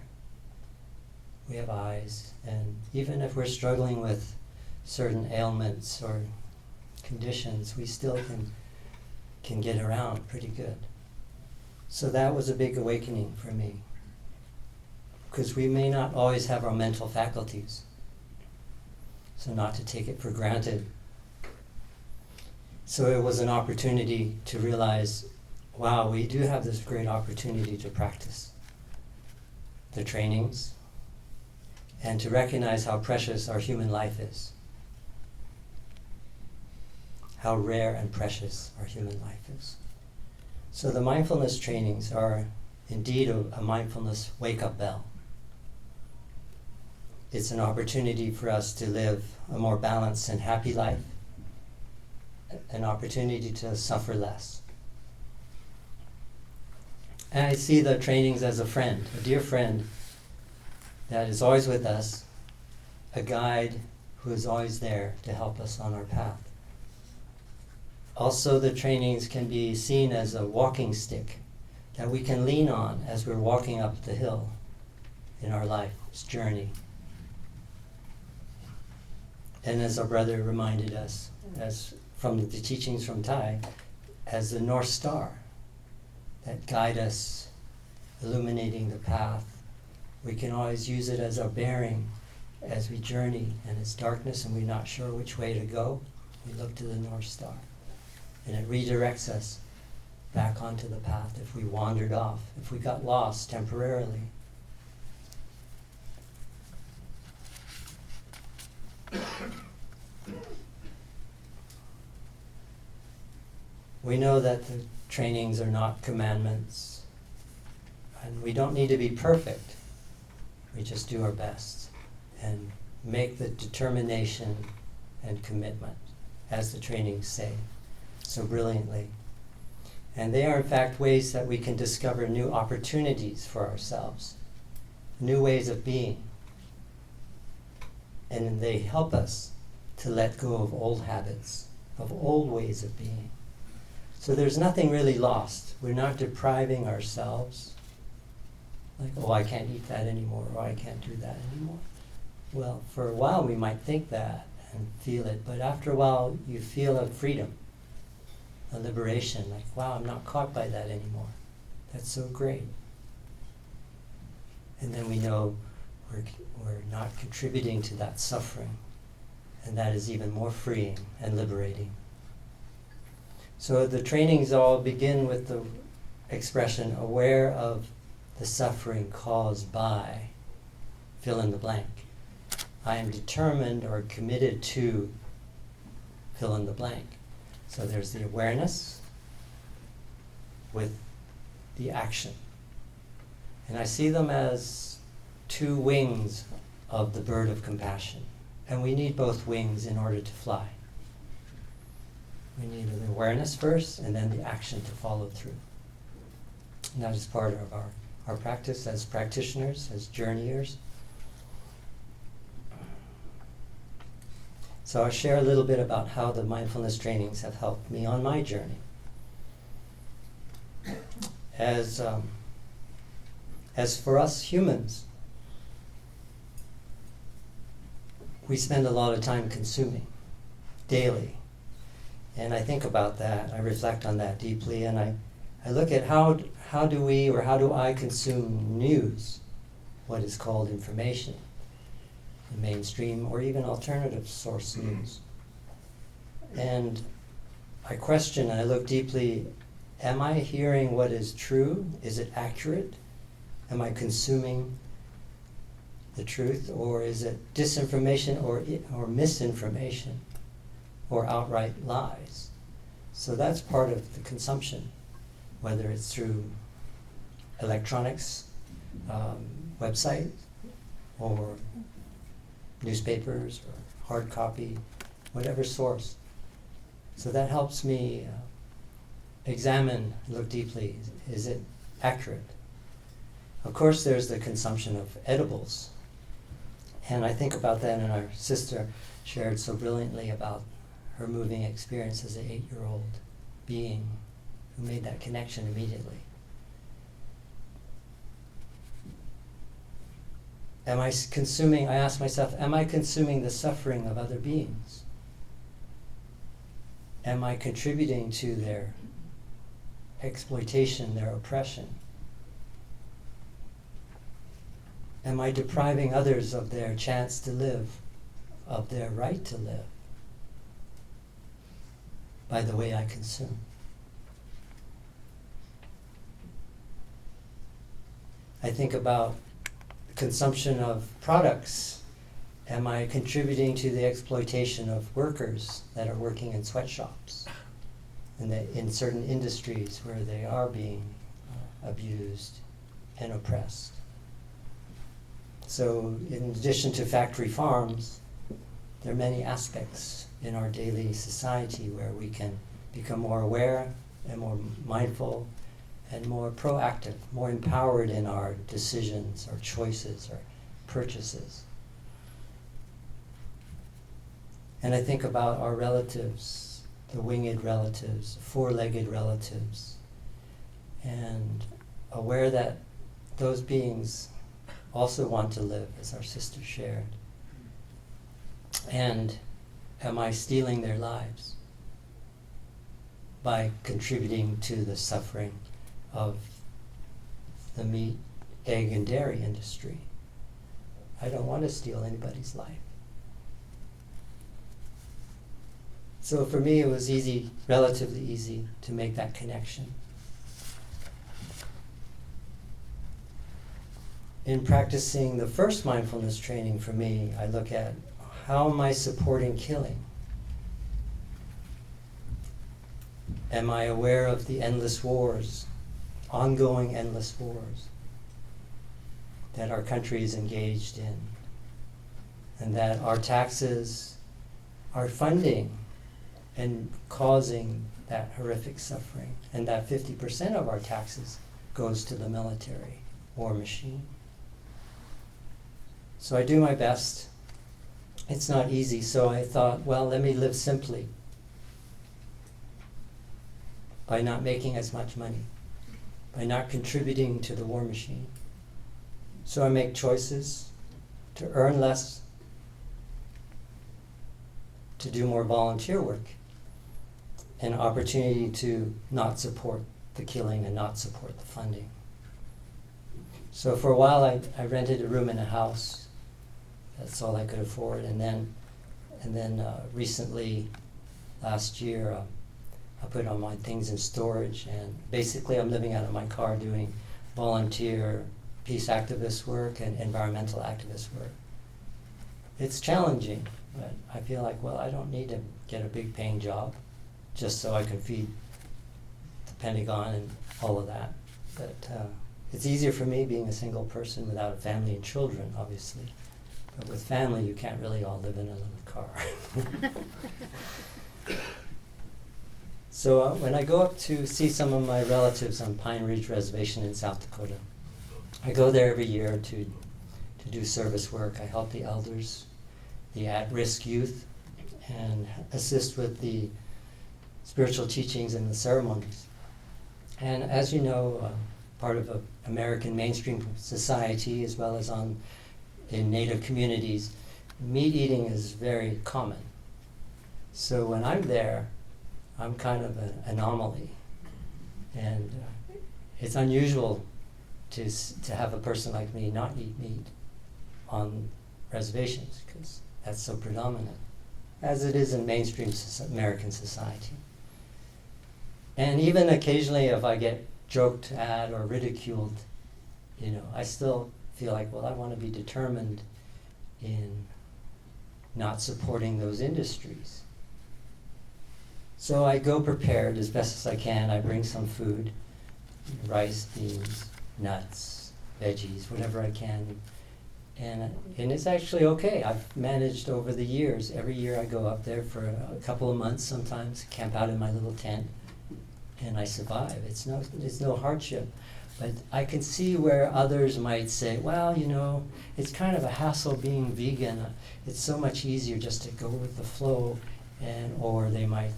We have eyes, and even if we're struggling with certain ailments or conditions, we still can get around pretty good. So that was a big awakening for me, because we may not always have our mental faculties, so not to take it for granted. So it was an opportunity to realize, wow, we do have this great opportunity to practice the trainings and to recognize how precious our human life is. How rare and precious our human life is. So the mindfulness trainings are indeed a mindfulness wake-up bell. It's an opportunity for us to live a more balanced and happy life, an opportunity to suffer less. And I see the trainings as a friend, a dear friend that is always with us a guide who is always there to help us on our path. Also, the trainings can be seen as a walking stick that we can lean on as we're walking up the hill in our life's journey. And as our brother reminded us, as from the teachings from Thai, as the North Star that guide us, illuminating the path. We can always use it as our bearing as we journey, and it's darkness and we're not sure which way to go. We look to the North Star, and it redirects us back onto the path if we wandered off, if we got lost temporarily. We know that the trainings are not commandments, and we don't need to be perfect. We just do our best and make the determination and commitment, as the trainings say so brilliantly. And they are in fact ways that we can discover new opportunities for ourselves, new ways of being. And they help us to let go of old habits, of old ways of being. So there's nothing really lost. We're not depriving ourselves. Like, oh, I can't eat that anymore, or I can't do that anymore. Well, for a while we might think that and feel it, but after a while you feel a freedom, a liberation, like, wow, I'm not caught by that anymore. That's so great. And then we know we're not contributing to that suffering, and that is even more freeing and liberating. So the trainings all begin with the expression, aware of the suffering caused by, fill in the blank. I am determined or committed to, fill in the blank. So there's the awareness with the action. And I see them as two wings of the bird of compassion. And we need both wings in order to fly. We need the awareness first, and then the action to follow through. And that is part of our practice as practitioners, as journeyers. So I'll share a little bit about how the mindfulness trainings have helped me on my journey. As for us humans, we spend a lot of time consuming daily. And I think about that, I reflect on that deeply, and I look at how do I consume news, what is called information, the mainstream or even alternative source news. And I question, I look deeply, am I hearing what is true? Is it accurate? Am I consuming the truth, or is it disinformation or misinformation? Or outright lies. So that's part of the consumption, whether it's through electronics, website, or newspapers, or hard copy, whatever source. So that helps me examine, look deeply, is it accurate? Of course there's the consumption of edibles. And I think about that, and our sister shared so brilliantly about her moving experience as an 8-year-old being who made that connection immediately. I ask myself, am I consuming the suffering of other beings? Am I contributing to their exploitation, their oppression? Am I depriving others of their chance to live, of their right to live? By the way I consume. I think about consumption of products. Am I contributing to the exploitation of workers that are working in sweatshops, in certain industries where they are being abused and oppressed? So in addition to factory farms, there are many aspects in our daily society where we can become more aware and more mindful and more proactive, more empowered in our decisions or choices or purchases. And I think about our relatives, the winged relatives, four-legged relatives, and aware that those beings also want to live, as our sister shared. And am I stealing their lives by contributing to the suffering of the meat, egg, and dairy industry? I don't want to steal anybody's life. So for me, it was easy, relatively easy, to make that connection. In practicing the first mindfulness training for me, I look at how am I supporting killing? Am I aware of the endless wars, ongoing endless wars that our country is engaged in, and that our taxes are funding and causing that horrific suffering, and that 50% of our taxes goes to the military war machine? So I do my best. It's not easy, so I thought, well, let me live simply by not making as much money, by not contributing to the war machine. So I make choices to earn less, to do more volunteer work, an opportunity to not support the killing and not support the funding. So for a while I rented a room in a house. That's all I could afford. And then recently, last year, I put all my things in storage, and basically I'm living out of my car doing volunteer peace activist work and environmental activist work. It's challenging, but I feel like, well, I don't need to get a big paying job just so I can feed the Pentagon and all of that. But it's easier for me being a single person without a family and children, obviously. But with family, you can't really all live in a little car. So when I go up to see some of my relatives on Pine Ridge Reservation in South Dakota, I go there every year to do service work. I help the elders, the at-risk youth, and assist with the spiritual teachings and the ceremonies. And as you know, part of American mainstream society, as well as in Native communities, meat eating is very common. So when I'm there, I'm kind of an anomaly. And it's unusual to have a person like me not eat meat on reservations, because that's so predominant, as it is in mainstream American society. And even occasionally if I get joked at or ridiculed, I still feel like, well, I want to be determined in not supporting those industries. So I go prepared as best as I can. I bring some food, rice, beans, nuts, veggies, whatever I can. And it's actually okay. I've managed over the years. Every year I go up there for a couple of months sometimes, camp out in my little tent, and I survive. It's no hardship. But I can see where others might say, well, it's kind of a hassle being vegan. It's so much easier just to go with the flow. Or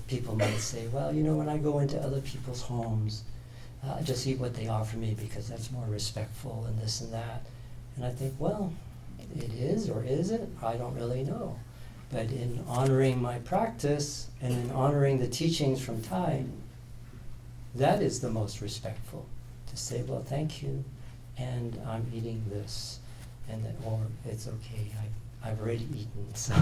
people might say, well, when I go into other people's homes, I just eat what they offer me because that's more respectful and this and that. And I think, well, it is or isn't, I don't really know. But in honoring my practice and in honoring the teachings from Thai, that is the most respectful. To say, well, thank you, and I'm eating this, or it's okay, I've already eaten. So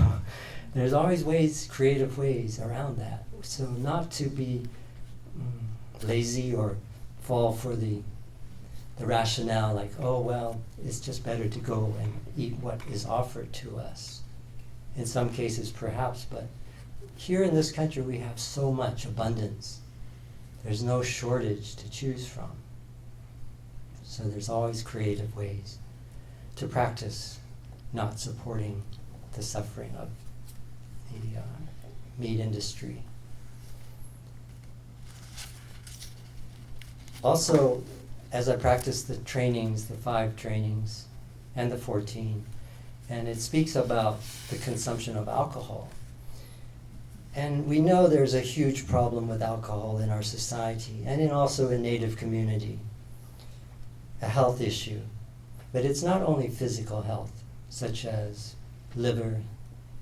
there's always creative ways around that. So not to be lazy or fall for the rationale like, oh, well, it's just better to go and eat what is offered to us. In some cases, perhaps, but here in this country, we have so much abundance. There's no shortage to choose from. So there's always creative ways to practice not supporting the suffering of the meat industry. Also, as I practice the trainings, the 5 trainings and the 14, and it speaks about the consumption of alcohol. And we know there's a huge problem with alcohol in our society and also in Native community, a health issue. But it's not only physical health, such as liver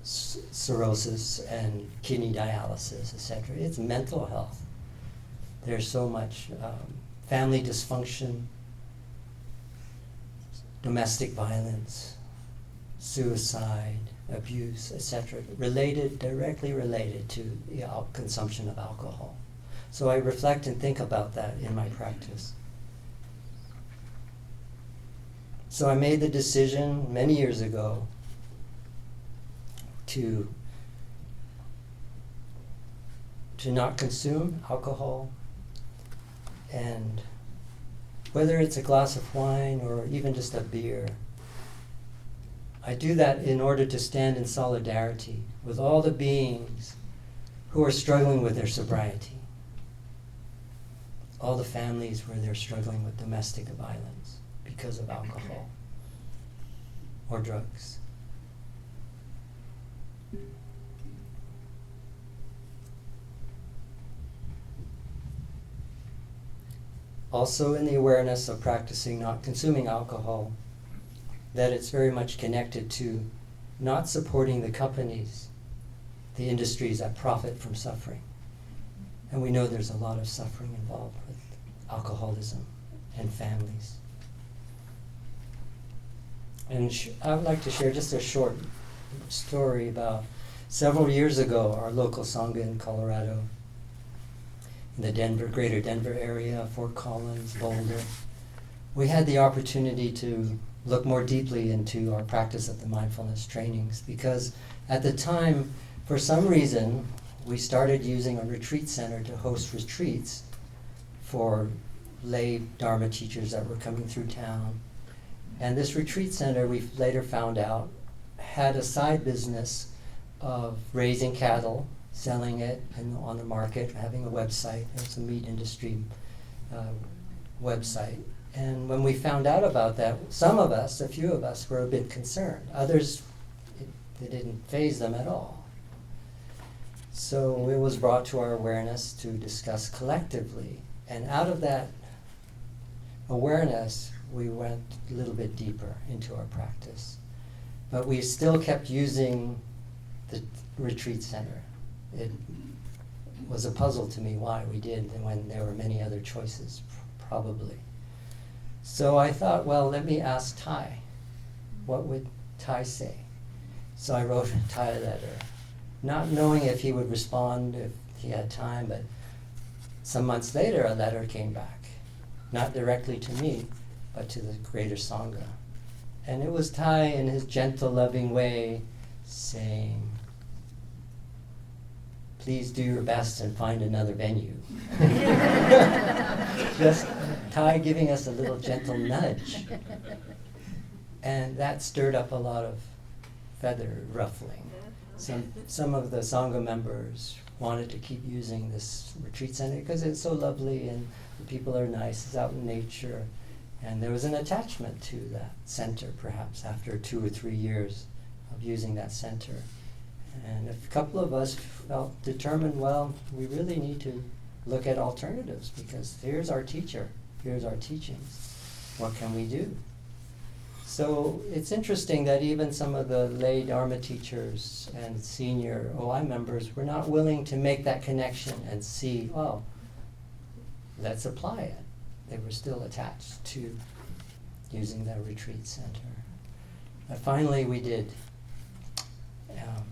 cirrhosis and kidney dialysis, etc. It's mental health. There's so much family dysfunction, domestic violence, suicide, abuse, etc., directly related to the consumption of alcohol. So I reflect and think about that in my practice. So I made the decision many years ago to not consume alcohol, and whether it's a glass of wine or even just a beer, I do that in order to stand in solidarity with all the beings who are struggling with their sobriety, all the families where they're struggling with domestic violence because of alcohol or drugs. Also, in the awareness of practicing not consuming alcohol, that it's very much connected to not supporting the companies, the industries that profit from suffering. And we know there's a lot of suffering involved with alcoholism and families. And I would like to share just a short story about several years ago, our local Sangha in Colorado, in the greater Denver area, Fort Collins, Boulder. We had the opportunity to look more deeply into our practice of the mindfulness trainings because at the time, for some reason, we started using a retreat center to host retreats for lay Dharma teachers that were coming through town. And this retreat center, we later found out, had a side business of raising cattle, selling it on the market, having a website. It's a meat industry website. And when we found out about that, some of us, a few of us, were a bit concerned. Others, it didn't faze them at all. So it was brought to our awareness to discuss collectively. And out of that awareness, we went a little bit deeper into our practice. But we still kept using the retreat center. It was a puzzle to me why we did, and when there were many other choices, probably. So I thought, well, let me ask Thai. What would Thai say? So I wrote a Thai letter, not knowing if he would respond, if he had time, but some months later a letter came back, not directly to me, but to the greater Sangha. And it was Thai in his gentle, loving way saying, please do your best and find another venue. Just Thai giving us a little gentle nudge. And that stirred up a lot of feather ruffling. Some of the Sangha members wanted to keep using this retreat center because it's so lovely and the people are nice, it's out in nature. And there was an attachment to that center, perhaps, after 2 or 3 years of using that center. And a couple of us felt determined, well, we really need to look at alternatives because here's our teacher, here's our teachings. What can we do? So it's interesting that even some of the lay Dharma teachers and senior OI members were not willing to make that connection and see, oh, let's apply it. They were still attached to using that retreat center. But finally we did.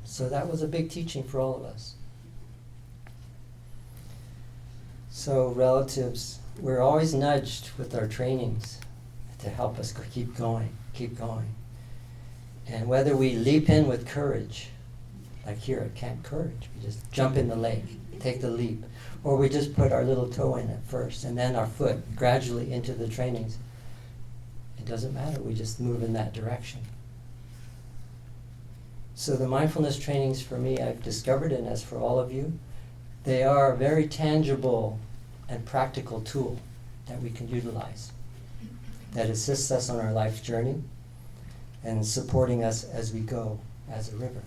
So that was a big teaching for all of us. So relatives, we're always nudged with our trainings to help us keep going. And whether we leap in with courage, like here at Camp Courage, we just jump in the lake, take the leap, or we just put our little toe in it first and then our foot gradually into the trainings. It doesn't matter, we just move in that direction. So the mindfulness trainings for me, I've discovered, and as for all of you, they are a very tangible and practical tool that we can utilize that assists us on our life journey and supporting us as we go as a river.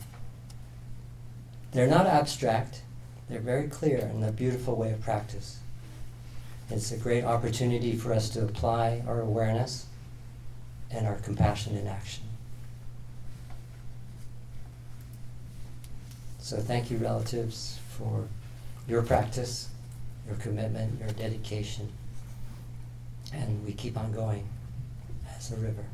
They're not abstract, they're very clear and a beautiful way of practice. It's a great opportunity for us to apply our awareness and our compassion in action. So thank you, relatives, for your practice, your commitment, your dedication, and we keep on going as a river.